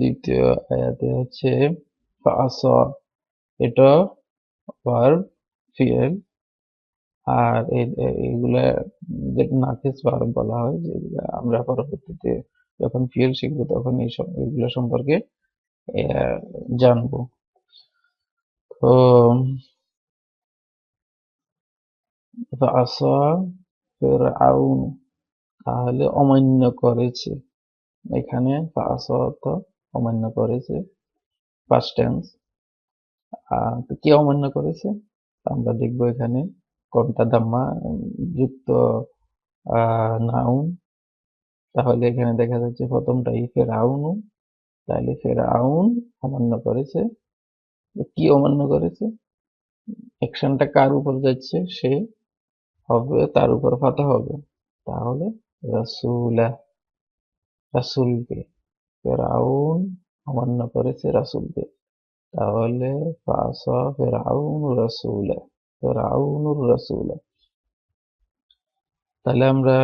দ্বিতীয় আয়াতে হচ্ছে ফাআসা, এটা ভার্ব ফিয়েল, আর এইগুলা যেটা নাকিস ভার্ব বলা হয়, যেগুলা আমরা পরবর্তীতে যখন ফিয়েল শিখবো তখন এইগুলো সম্পর্কে জানবো। তো ফাআসা ফিরআউন, তাহলে অমান্য করেছে, এখানে ফাআসা অর্থ অমান্য করেছে, পাস্ট টেন্স। তো কি অমান্য করেছে আমরা দেখবো এখানে কোনটা দাম্মা যুক্ত নাউন। তাহলে এখানে দেখা যাচ্ছে প্রথমটাই ফেরাউনু, তাহলে ফেরাউন অমান্য করেছে। কি অমান্য করেছে, অ্যাকশনটা কার উপর যাচ্ছে, সে হবে, তার উপর ফাতা হবে, তাহলে রাসূলা, রাসূলকে। ফেরাউন অমান্য করেছে রাসূলকে, তাহলে ফাআসা ফিরআউনু রাসূলা, ফিরআউনুর রাসূলা। তাহলে আমরা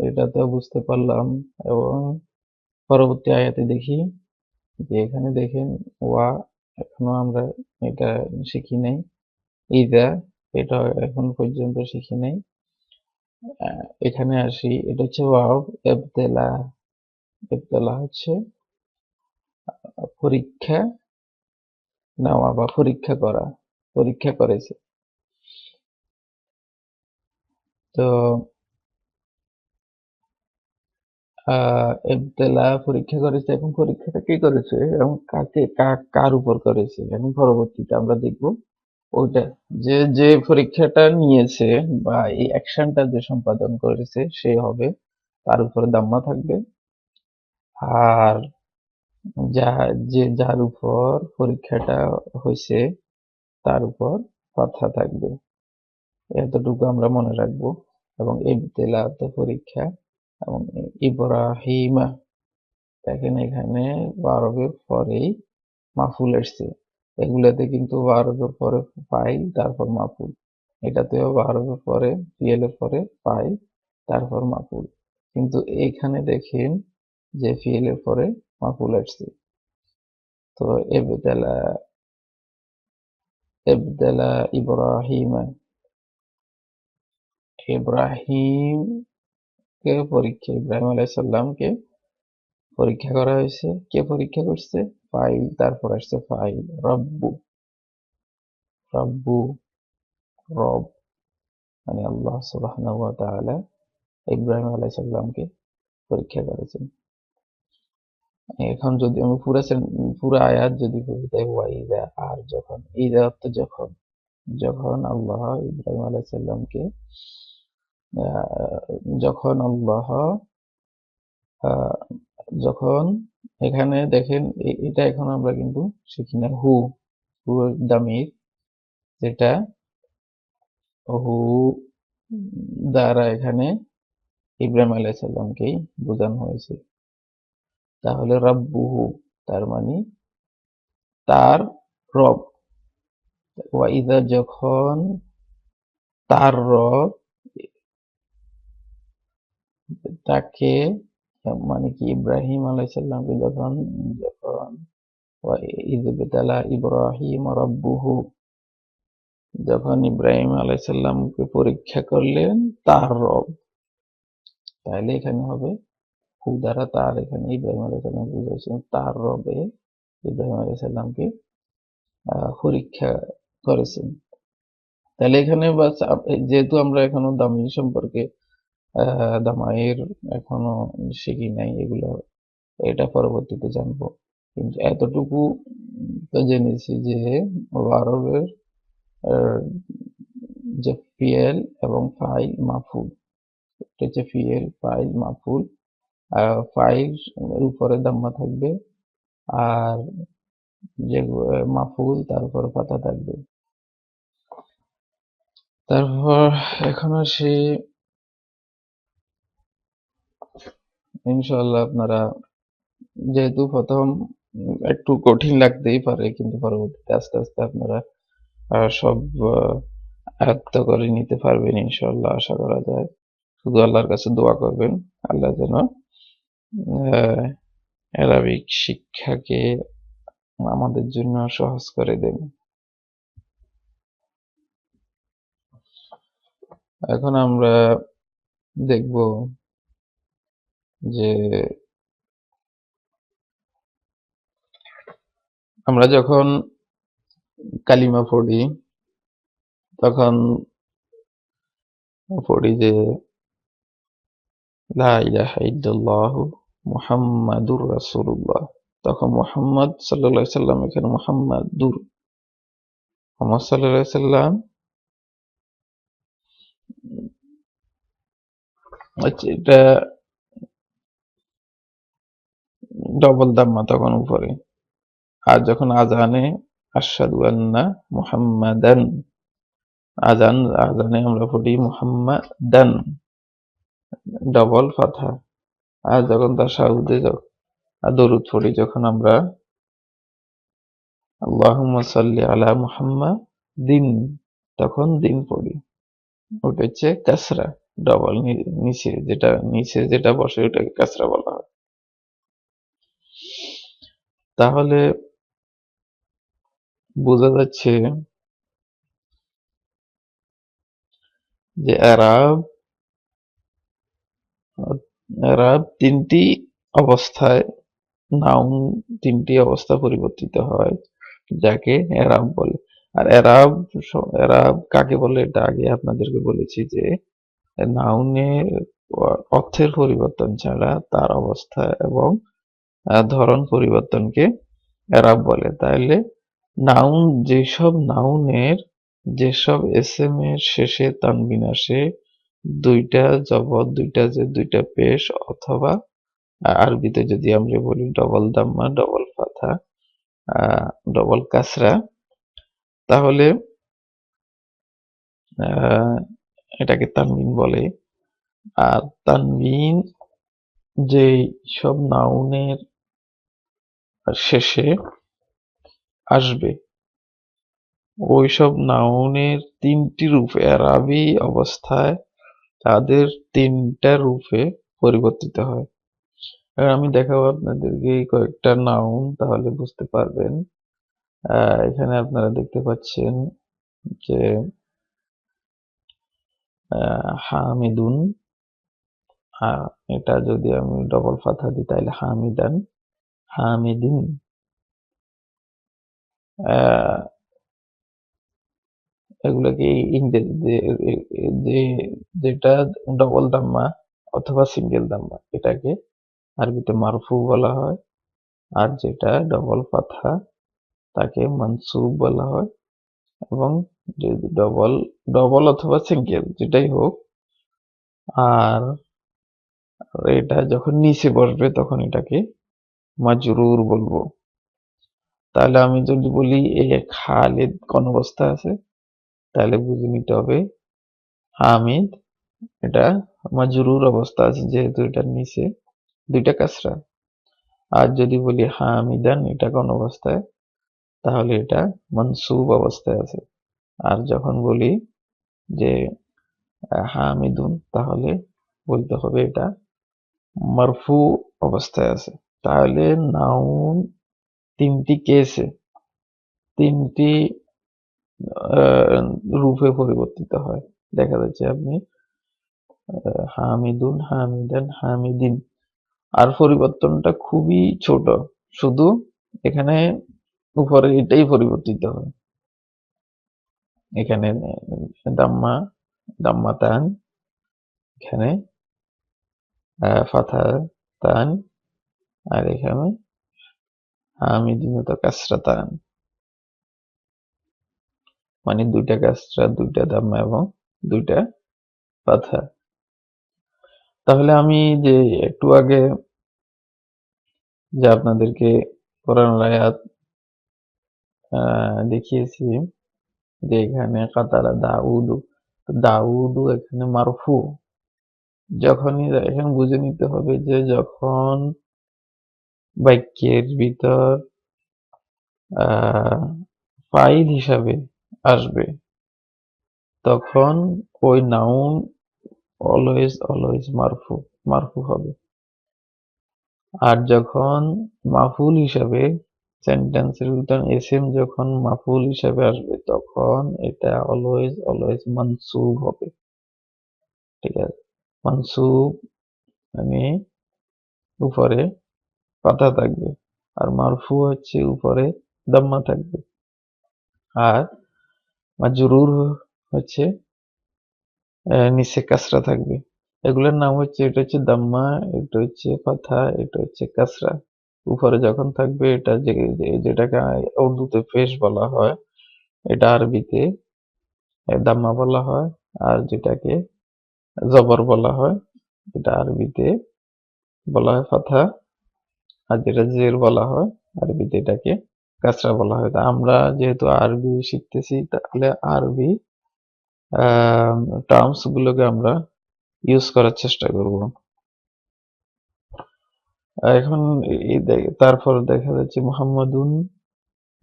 এটা তো বুঝতে পারলাম। এবং পরবর্তী আয়াতে দেখি যে এখানে দেখেন ওয়া, এখনো আমরা এটা শিখি নাই। ইদা, এটা এখন পর্যন্ত শিখি নাই। এখানে আসি, এটা হচ্ছে ওয়াও ইবতিলা। ইবতিলা হচ্ছে পরীক্ষা নেওয়া বা পরীক্ষা করা, পরীক্ষা করেছে। তো ইবতিলা পরীক্ষা করেছে, এখন পরীক্ষাটা কে করেছে এবং কার উপর করেছে, এখন পরবর্তীতে আমরা দেখব ওইটা, যে যে পরীক্ষাটা নিয়েছে বা এই অ্যাকশনটা যে সম্পাদন করেছে সে হবে, তার উপরে দাম্মা থাকবে, আর যার উপর পরীক্ষাটা হয়েছে তার উপর কথা থাকবে। এতটুকু আমরা মনে রাখবো। এবং ইবতিলা তো পরীক্ষা, এবং ইব্রাহিমা, দেখেন এখানে বারবের পরেই মাফুল এসছে, এগুলাতে কিন্তু বারবের পরে ফাইল তারপর মাফুল, এটাতেও বারবের পরে ফিএল এর পরে ফাইল তারপর মাফুল, কিন্তু এখানে দেখেন যে ফিএল এর পরে মাফুল আসছে। তো ইবতালা, ইবতালা ইব্রাহিমা, ইব্রাহিম পরীক্ষা, ইব্রাহিম আলাইহিস সালামকে পরীক্ষা করা হয়েছে। কে পরীক্ষা করছে? ফাইল, তারপর আসছে ফাইল রব্বু, রব্বু রব মানে আল্লাহ সুবহানাহু ওয়া তাআলা ইব্রাহিম আলাইহিস সালামকে পরীক্ষা করেছেন। এখন যদি আমি পুরা আয়াত যদি পড়ি, তাই ওয়াইদা, আর যখন, ইদা অর্থ যখন, যখন আল্লাহ ইব্রাহিম আলাইহিস সালামকে যখন আল্লাহ যখন, এখানে দেখেন এটা এখন আমরা কিন্তু শিখি না, হু দামির, যেটা হু দ্বারা এখানে ইব্রাহিম আলাইহিস সালামকেই বোঝানো হয়েছে। তাহলে রব্বুহু তার মানে তার রব, ওয়াইদা যখন তার রব তাকে, মানে কি ইব্রাহিম আলাইহিস সালামকে যখন যখন ওয়াইদ বিতালা ইব্রাহিম রব্বুহু, যখন ইব্রাহিম আলাইহিস সালামকে পরীক্ষা করলেন তার রব, তাহলে এখানে হবে হু দ্বারা তার, এখানে ইব্রাহিম আলাইহিস সালাম বুঝাইছেন তার রবে ইব্রাহিম আলাইহিস সালামকে পরীক্ষা করেছেন। তাহলে এখানে বাস যেহেতু আমরা এখনো দামির সম্পর্কে দামাইর এখনো শিখি নাই, এগুলো এটা পরবর্তীতে জানবো, কিন্তু এতটুকু তো জেনেছি যে আরবের যে ফিয়েল এবং ফাইল মাফুল, এটা হচ্ছে ফিয়েল, ফাইল, মাফুল। ফাইল উপরে দাম্মা থাকবে, আর যে মাফুল তার উপরে পাতা থাকবে। তারপর এখন আসি, ইনশাআল্লাহ আপনারা, যেহেতু প্রথম একটু কঠিন লাগতেই পারে, কিন্তু পরবর্তীতে আস্তে আস্তে আপনারা সব আয়ত্ত করে নিতে পারবেন ইনশাআল্লাহ, আশা করা যায়। শুধু আল্লাহর কাছে দোয়া করবেন, আল্লাহ যেন অ্যারাবিক শিক্ষাকে আমাদের জন্য সহজ করে দেন। এখন আমরা দেখব যে আমরা যখন কালিমা পড়ি তখন পড়ি যে লা ইলাহা ইল্লাল্লাহু মুহাম্মাদুর রাসূলুল্লাহ, তখন মুহাম্মদ সাল্লাল্লাহু আলাইহি সাল্লাম, এখানে মুহাম্মাদুর, মুহাম্মদ সাল্লাল্লাহু আলাইহি সাল্লাম, আচ্ছা এটা ডবল দাম্মা তখন উপরে। আর যখন আজানে আশহাদু আন্না মুহাম্মাদান, আজানে আমরা পড়ি মুহাম্মাদান, ডবল ফাথা। আর যখন তাশাহুদে দরুদ পড়ি, যখন আমরা আল্লাহুম্মা সাল্লি আলা মুহাম্মাদিন, তখন দিন পড়ি, ওটা হচ্ছে কাসরা, ডবল, নিচে যেটা বসে ওটাকে কাসরা বলা হয়। তাহলে বোঝা যাচ্ছে যে এরাব তিনটি অবস্থায়, নাউন তিনটি অবস্থা পরিবর্তিত হয়, যাকে এরাব বলে। আর এরাব কাকে বলে এটা আগে আপনাদেরকে বলেছি, যে নাউনের অর্থের পরিবর্তন ছাড়া তার অবস্থা এবং ধরন পরিবর্তনকে এরাব বলে। তাহলে নাউন, যেসব এসএম এর শেষে তানবিন আসে, দুইটা জবর, দুইটা জের, দুইটা পেশ, অথবা আরবিতে যদি আমরা বলি ডবল দাম্মা, ডবল ফাথা, ডবল কাসরা, তাহলে এটাকে তানবিন বলে। আর তানবিন যেই সব নাউনের শেষে আসবে, ওইসব নাউনের তিনটি রূপে এরাবি অবস্থায় তাদের তিনটা রূপে পরিবর্তিত হয়। এবার আমি দেখাবো আপনাদেরকে কয়েকটা নাউন, তাহলে বুঝতে পারবেন। এখানে আপনারা দেখতে পাচ্ছেন যে হামিদুন, এটা যদি আমি ডবল ফাথা দিই তাহলে হামিদান, হামিদিন। এগুলোকে ইংরেজিতে যে যেটা ডবল দাম্মা অথবা সিঙ্গেল দাম্মা এটাকে আরবিতে মারফু বলা হয়, আর যেটা ডবল ফাথা তাকে মানসুব বলা হয়। এবং যদি ডবল ডবল অথবা সিঙ্গেল যেটাই হোক, আর এটা যখন নিচে বসবে তখন এটাকে মাজরুর বলবো। তাহলে আমি যদি বলি এ খালিদ কোন অবস্থায় আছে, তাহলে বুঝে নিতে হবে হামিদ এটা মাজরুর অবস্থা আছে, যেহেতু এটার নিচে দুইটা কাসরা। আর যদি বলি হামিদান এটা কোন অবস্থায়, তাহলে এটা মানসুব অবস্থায় আছে। আর যখন বলি যে হামিদুন, তাহলে বলতে হবে এটা মারফু অবস্থায় আছে। তাহলে নাউন তিনটি কেসে তিনটি রূপে পরিবর্তিত হয়। দেখা যাচ্ছে আপনি হামিদুন, হামিদান, হামিদিন। আর পরিবর্তনটা খুবই ছোট, শুধু এখানে উপরে এটাই পরিবর্তিত হয়। এখানে দাম্মা, দাম্মাতান, এখানে ফাথাতান, আর এখানে হামিদিন তো কাসরাতান, মানে দুইটা কাসরা, দুইটা দাম্মা এবং দুইটা ফাথা। তাহলে আমি যে একটু আগে যে আপনাদেরকে কোরআন আয়াত দেখিয়েছি যে এখানে কাতালা দাউদু, দাউদু এখানে মারফু। যখনই এখানে বুঝে নিতে হবে যে যখন বাক্যের ভিতর ফাইল হিসাবে আসবে তখন ওই নাউন অলওয়েজ অলওয়েজ মারফু মারফু হবে। আর যখন মাফুল হিসাবে সেন্টেন্সের ভিতর এসএম যখন মাফুল হিসাবে আসবে তখন এটা অলওয়েজ অলওয়েজ মানসুব হবে। ঠিক আছে, মানসুব মানে উপরে পাতা থাকবে, আর মারফু হচ্ছে উপরে দাম্মা থাকবে, আর মাজরুর হচ্ছে নিচে কাসরা থাকবে। এগুলোর নাম হচ্ছে, এটা হচ্ছে দাম্মা, এটা হচ্ছে ফাথা, এটা হচ্ছে কাসরা। উপরে যখন থাকবে এটা যেটাকে উর্দুতে পেশ বলা হয়, এটা আরবিতে দাম্মা বলা হয়। আর যেটাকে জবর বলা হয়, এটা আরবিতে বলা হয় ফাথা। আর যেটা জের বলা হয় আরবিতে এটাকে কাসরা বলা হয়। তা আমরা যেহেতু আরবি শিখতেছি, তাহলে আরবি টার্মস গুলোকে আমরা ইউজ করার চেষ্টা করব। এখন তারপর দেখা যাচ্ছে মুহাম্মাদুন,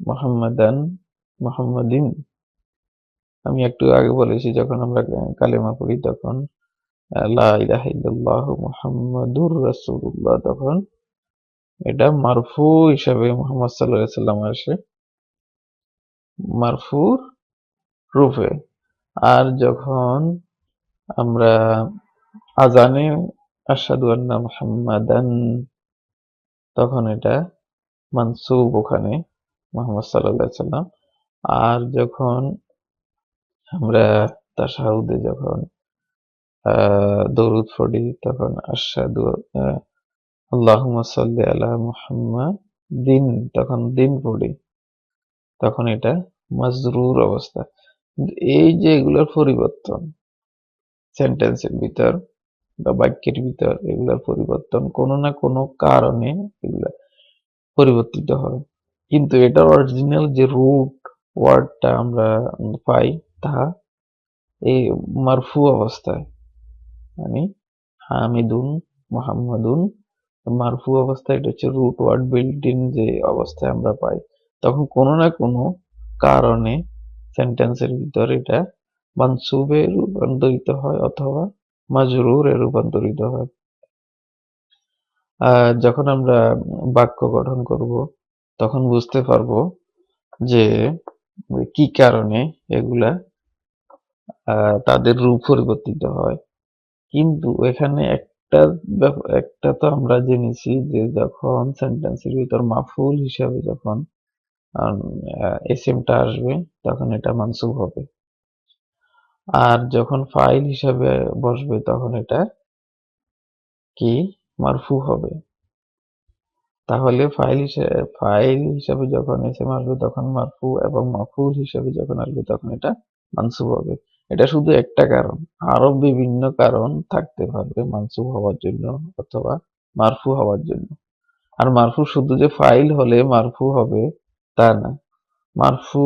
মুহাম্মাদান, মুহাম্মাদিন। আমি একটু আগে বলেছি যখন আমরা কালেমা পড়ি তখন লা ইলাহা ইল্লাল্লাহু মুহাম্মাদুর রাসূলুল্লাহ, তখন এটা মারফু হিসাবে মুহাম্মদ সাল্লাল্লাহু আলাইহি ওয়াসাল্লাম আসে মারফুর রূপে। আর যখন আমরা আজানে আশহাদু আন্না মুহাম্মাদান, তখন এটা মানসুব ওখানে মুহাম্মদ সাল্লাল্লাহু আলাইহি ওয়াসাল্লাম। আর যখন আমরা তাশাহুদে যখন দরুদ পড়ি তখন আশহাদু আল্লাহুম্মা সাল্লি আলা মুহাম্মাদিন, তখন দিন পড়ি, তখন এটা মাজরুর অবস্থা। এই যে এগুলোর পরিবর্তন সেন্টেন্সের ভিতর বা বাক্যের ভিতর, এগুলোর পরিবর্তন কোনো না কোনো কারণে এগুলা পরিবর্তিত হয়। কিন্তু এটার অরিজিনাল যে রুট ওয়ার্ডটা আমরা পাই তা এই মারফু অবস্থায়, মানে হামিদুন, মুহাম্মাদুন মারফু অবস্থায়, এটা হচ্ছে রুট ওয়ার্ড বিল্ট ইন যে অবস্থায় আমরা পাই। তখন কোনো না কোনো কারণে সেন্টেন্সের ভিতর এটা মানসুবে রূপান্তরিত হয় অথবা মাজরুরে রূপান্তরিত হয়। যখন আমরা বাক্য গঠন করব তখন বুঝতে পারবো যে কি কারণে এগুলা তাদের রূপ পরিবর্তিত হয়। কিন্তু এখানে একটা তো আমরা জেনেছি যে যখন সেন্টেন্সের ভিতর মাফউল হিসাবে যখন এসএমটা আসবে তখন এটা মানসুব হবে, আর যখন ফাইল হিসাবে বসবে তখন এটা কি মারফু হবে। তাহলে ফাইল হিসাবে যখন এসএম আসবে তখন মারফু, এবং মাফউল হিসাবে যখন আসবে তখন এটা মানসুব হবে। এটা শুধু একটা কারণ, আরো বিভিন্ন কারণ থাকতে পারবে মানসুব হওয়ার জন্য অথবা মারফু হওয়ার জন্য। আর মারফু শুধু যে ফাইল হলে মারফু হবে তা না, মারফু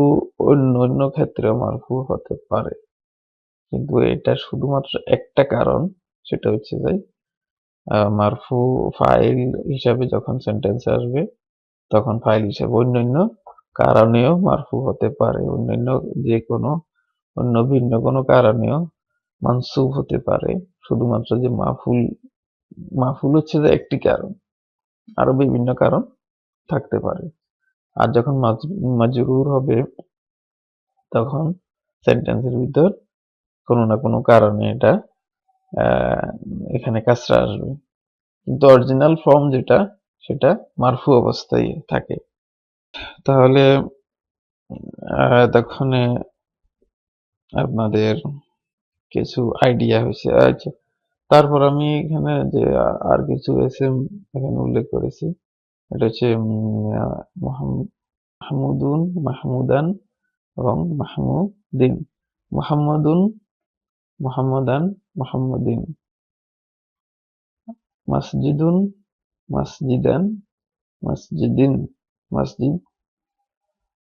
অন্য অন্য ক্ষেত্রেও মারফু হতে পারে, কিন্তু এটা শুধুমাত্র একটা কারণ, সেটা হচ্ছে যে মারফু ফাইল হিসাবে যখন সেন্টেন্স আসবে তখন ফাইল হিসাবে অন্যান্য কারণেও মারফু হতে পারে, অন্যান্য যে কোনো অন্য ভিন্ন কোনো কারণেও মানসুব হতে পারে। শুধুমাত্র যে মাফুল হচ্ছে যে একটি কারণ, আরো বিভিন্ন কারণ থাকতে পারে। আর যখন মাজরুর হবে তখন সেন্টেন্সের ভিতর কোনো না কোনো কারণে এটা এখানে কাসরা আসবে, কিন্তু অরিজিনাল ফর্ম যেটা সেটা মারফু অবস্থায় থাকে। তাহলে এতক্ষণে আপনাদের কিছু আইডিয়া হয়েছে। আচ্ছা, তারপর আমি এখানে যে আর কিছু এসএম এখানে উল্লেখ করেছি, এটা হচ্ছে মাহমুদুন, মাহমুদান এবং মাহমুদিন। মুহাম্মাদুন, মুহাম্মাদান, মুহাম্মাদিন। মাসজিদুন, মাসজিদান, মাসজিদিন, মসজিদ।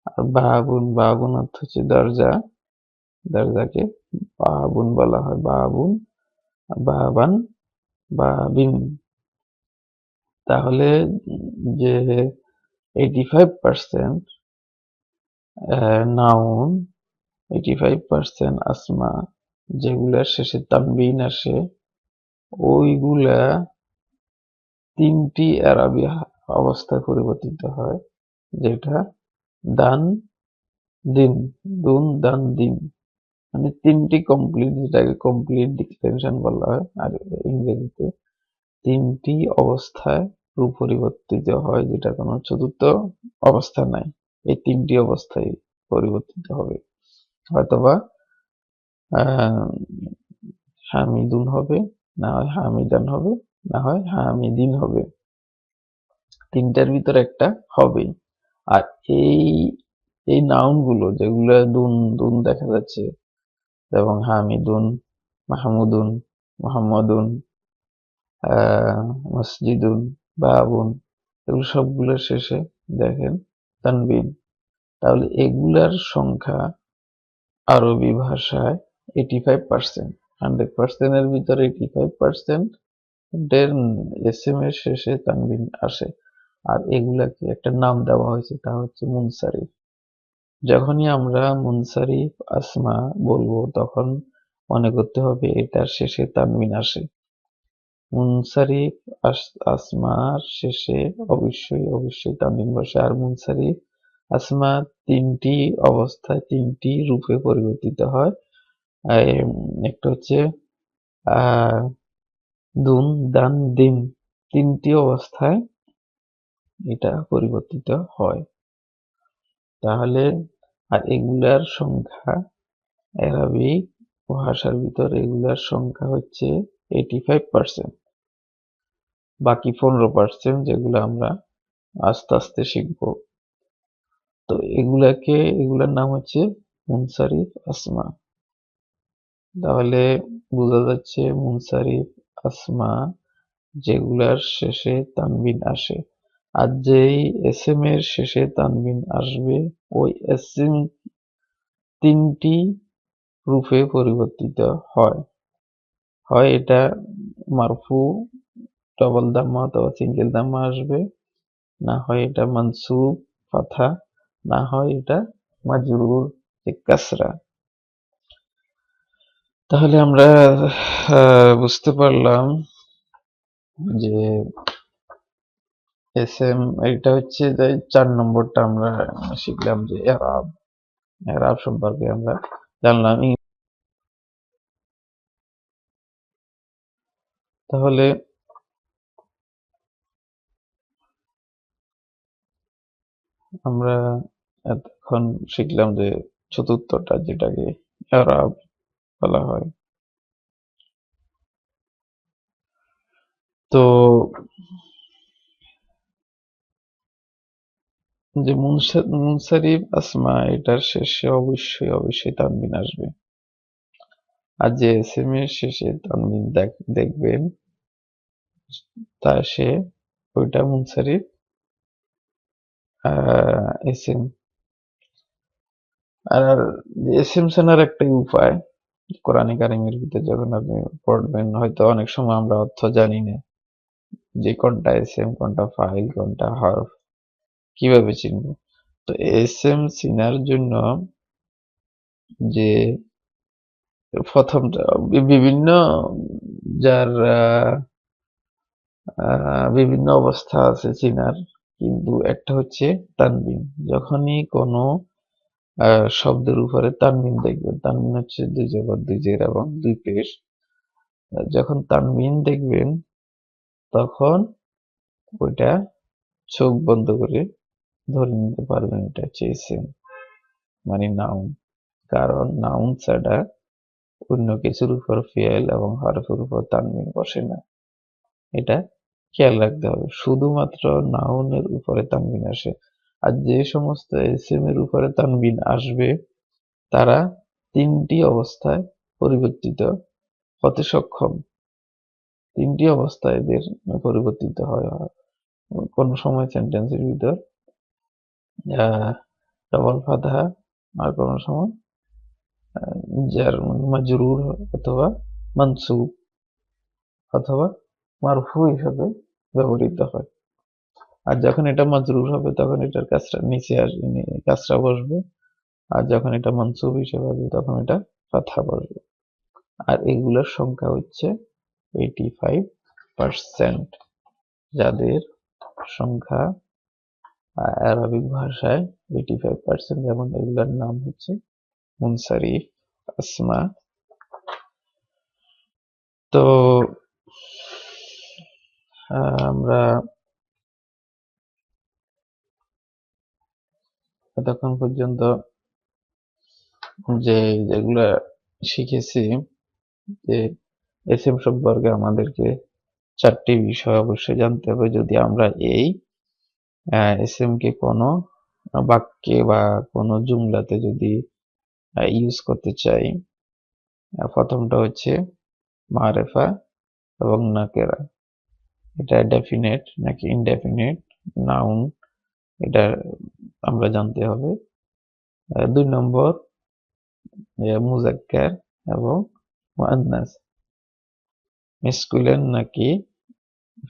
আর বাবুন, বাবুন অর্থ হচ্ছে দরজা, দরজাকে বাবুন বলা হয়, বাবুন, বাবান, বাবিন। তাহলে যে 85% নাউন, 85% আসমা যেগুলার শেষে তানবিন আসে ওইগুলা তিনটি আরবি অবস্থায় পরিবর্তিত হয়, যেটা দান, দিন, দুন, দান, দিন, মানে তিনটি কমপ্লিট, যেটাকে কমপ্লিট ডিক্লেরেশন বলা হয় আর ইংরেজিতে, তিনটি অবস্থায় রূপ পরিবর্তিত হয়, যেটা কোনো চতুর্থ অবস্থা নাই। এই তিনটি অবস্থায় পরিবর্তিত হবে, হয়তোবা হামিদুন হবে, না হয় হামিদান হবে, না হয় হামিদিন হবে, তিনটার ভিতর একটা হবে। আর এই এই নাউন গুলো যেগুলো দুন দুন দেখা যাচ্ছে, এবং হামিদুন, মাহমুদুন, মোহাম্মদুন, মসজিদুন, বাবুন, এগুলো সবগুলোর শেষে দেখেন তানবিন। তাহলে এগুলার সংখ্যা আরবি ভাষায় 85%, 100% এর ভিতরে 85% এর এসএম এর শেষে তানবিন আসে। আর এগুলাকে একটা নাম দেওয়া হয়েছে, তা হচ্ছে মুনসারিফ। যখনই আমরা মুনসারিফ আসমা বলবো তখন মনে করতে হবে এটার শেষে তানবিন আসে। মুনসারিফ আসমার শেষে অবশ্যই অবশ্যই তানবিন বসে। আর মুনসারিফ আসমা তিনটি অবস্থায় তিনটি রূপে পরিবর্তিত হয়। একটা হচ্ছে দুন, দান, দিন, তিনটি অবস্থায় এটা পরিবর্তিত হয়। তাহলে আর এগুলার সংখ্যা আরবিক ভাষার ভিতর এগুলার সংখ্যা হচ্ছে 85%। বাকি 15% যেগুলো আমরা আস্তে আস্তে শিখবো। তো এগুলার নাম হচ্ছে মুনসারিফ আসমা। তাহলে বোঝা যাচ্ছে মুনসারিফ আসমা যেগুলার শেষে তানবিন আসে, আর যেই এসএম এর শেষে তানবিন আসবে ওই এসএম তিনটি রূপে পরিবর্তিত হয়। হয় এটা মারফু ডবল দাম্মা অথবা সিঙ্গেল দাম্মা আসবে, না হয় এটা মানসুব ফাথা, না হয় এটা মাজরুর কাসরা। তাহলে আমরা বুঝতে পারলাম যে এসএম এটা হচ্ছে যে 4 নম্বরটা আমরা শিখলাম যে এরাব, এরাব সম্পর্কে আমরা জানলাম। তাহলে আমরা এতক্ষণ শিখলাম যে চতুর্থটা, যেটাকে এরাব বলা হয়। তো যে মুনসারিফ আসমা, এটার শেষে অবশ্যই অবশ্যই তানবিন আসবে। আর যে এসএম এর শেষে তানবিন দেখবেন, তা সে ওইটা মুনসারিফ এসএম। আর এসএম চেনার একটাই উপায়, কোরআনে কারিমের ভিতরে যখন আপনি পড়বেন, হয়তো অনেক সময় আমরা অর্থ জানি না যে কোনটা এসএম, কোনটা ফাইল, কোনটা হরফ, কিভাবে চিনবো? তো এসএম চিনার জন্য যে প্রথমটা বিভিন্ন যার বিভিন্ন অবস্থা আছে চিনার, কিন্তু একটা হচ্ছে তানবিন। যখনই কোনো শব্দের উপরে তানবিন দেখবেন, তানবিন হচ্ছে দুই জবর, দুই জের এবং দুই পেশ। যখন তানবিন দেখবেন তখন ওইটা চোখ বন্ধ করে ধরে নিতে পারবেন এটা হচ্ছে এসএম, মানে নাউন। কারণ নাউন ছাড়া অন্য কিছুর উপর ফেল এবং হরফের উপর তানবিন বসে না, এটা খেয়াল রাখতে হবে। শুধুমাত্র নাউনের উপরে তানবিন আসে। আর যে সমস্ত এসএম এর উপরে তানবিন আসবে, তারা তিনটি অবস্থায় পরিবর্তিত হতে সক্ষম। তিনটি অবস্থায় এদের পরিবর্তিত হয়। কোন সময় সেন্টেন্সের ভিতর ডবল ফাতহা, আর কোন সময় জার মাজরুর অথবা মানসুব অথবা মারফু হিসাবে ব্যবহৃত হয়। আর যখন এটা মাজরুর হবে তখন এটার কাজটা নিচে আসবে, কাজটা বসবে। আর যখন এটা মানসুব হিসেবে আসবে তখন এটা ফাতহা বসবে। আর এগুলোর সংখ্যা হচ্ছে 85%, যাদের সংখ্যা আরবিক ভাষায় 85%। যেমন এগুলোর নাম হচ্ছে মুনসারিফ আসমা। তো আমরা এতক্ষণ পর্যন্ত যেগুলা শিখেছি, যে এসএম সম্পর্কে আমাদেরকে 4টি বিষয় অবশ্যই জানতে হবে যদি আমরা এই এসএম কে কোনো বাক্যে বা কোনো জুমলাতে যদি ইউজ করতে চাই। প্রথমটা হচ্ছে মারেফা এবং নাকেরা, এটা ডেফিনেট নাকি ইনডেফিনেট নাউন, এটা আমরা জানতে হবে। 2 নম্বর মুজাক্কার এবং মুআন্নাস, মেসকুলেন নাকি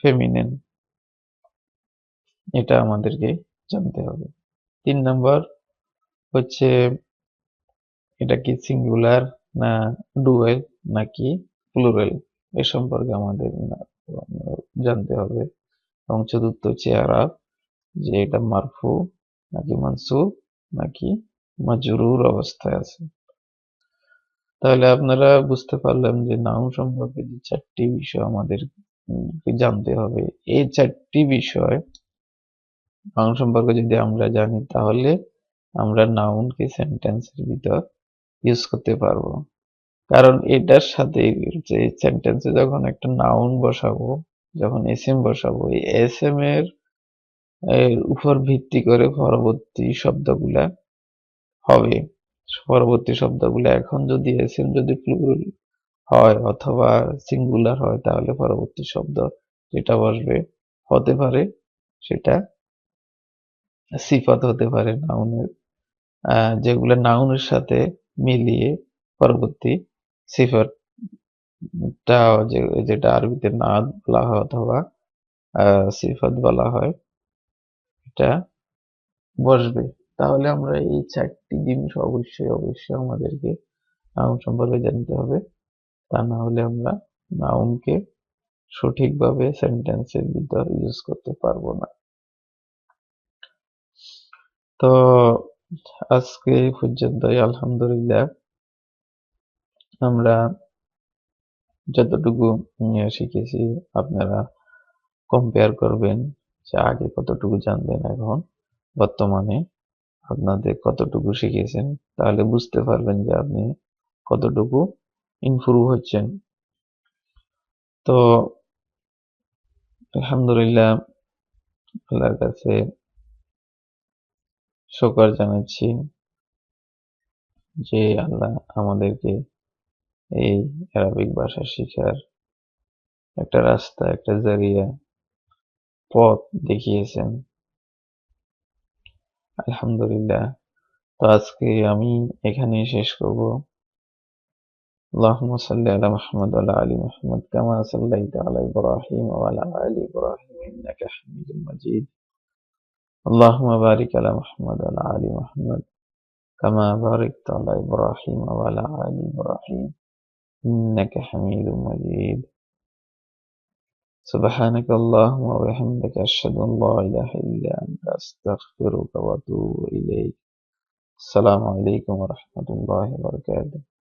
ফেমিনিন, এটা আমাদেরকে জানতে হবে। 3 নম্বর হচ্ছে এটা কি সিঙ্গুলার না ডুয়েল নাকি প্লুরাল, এ সম্পর্কে আমাদের জানতে হবে। এবং চতুর্থ হচ্ছে আরাব, যে এটা মারফু নাকি মানসুব নাকি মাজরুর অবস্থায় আছে। তাহলে আপনারা বুঝতে পারলেন যে নাউন সম্পর্কে যে 4টি বিষয় আমাদের জানতে হবে। এই 4টি বিষয় নাউন সম্পর্কে যদি আমরা জানি, তাহলে আমরা নাউনকে সেন্টেন্সের ভিতর ইউজ করতে পারবো। কারণ এটার সাথে যে সেন্টেন্সে যখন একটা নাউন বসাবো, যখন এসএম বসাবো, এই এসএম এর উপর ভিত্তি করে পরবর্তী শব্দগুলা হবে। পরবর্তী শব্দগুলো এখন যদি এসএম যদি প্লুরাল হয় অথবা সিঙ্গুলার হয়, তাহলে পরবর্তী শব্দ যেটা বসবে হতে পারে সেটা সিফাত হতে পারে নাউনের, যেগুলো নাউনের সাথে মিলিয়ে পরবর্তী সিফাতটা, যেটা আরবিতে নাত বলা হয় অথবা সিফাত বলা হয়, এটা বসবে। তাহলে আমরা এই 4টি জিনিস অবশ্যই অবশ্যই আমাদেরকে নাউন সম্পর্কে জানতে হবে। তা না হলে আমরা নাউনকে সঠিকভাবে সেন্টেন্সের ভিতর ইউজ করতে পারবো না। তো আজকে এই পর্যন্তই। আলহামদুলিল্লাহ, আমরা যতটুকু শিখেছি আপনারা কম্পেয়ার করবেন যে আগে কতটুকু জানবেন এখন বর্তমানে আপনাদের কতটুকু শিখেছেন, তাহলে বুঝতে পারবেন যে আপনি কতটুকু ইমপ্রুভ হচ্ছেন। তো আলহামদুলিল্লাহ, আল্লাহর কাছে শুকর জানাচ্ছি যে আল্লাহ আমাদেরকে এই আরবিক ভাষা শিখার একটা রাস্তা, একটা জারিয়া, পথ দেখিয়েছেন। আলহামদুলিল্লাহ। তো আজকে আমি এখানেই শেষ করব। اللهم صل على محمد وعلى آل محمد كما صليت على إبراهيم وعلى آل إبراهيم إنك حميد مجيد. اللهم بارك على محمد وعلى آل محمد كما باركت على إبراهيم وعلى آل إبراهيم إنك حميد مجيد. سبحانك اللهم وبحمدك أشهد أن لا إله إلا أنت أستغفرك وأتوب إليك. السلام عليكم ورحمة الله وبركاته.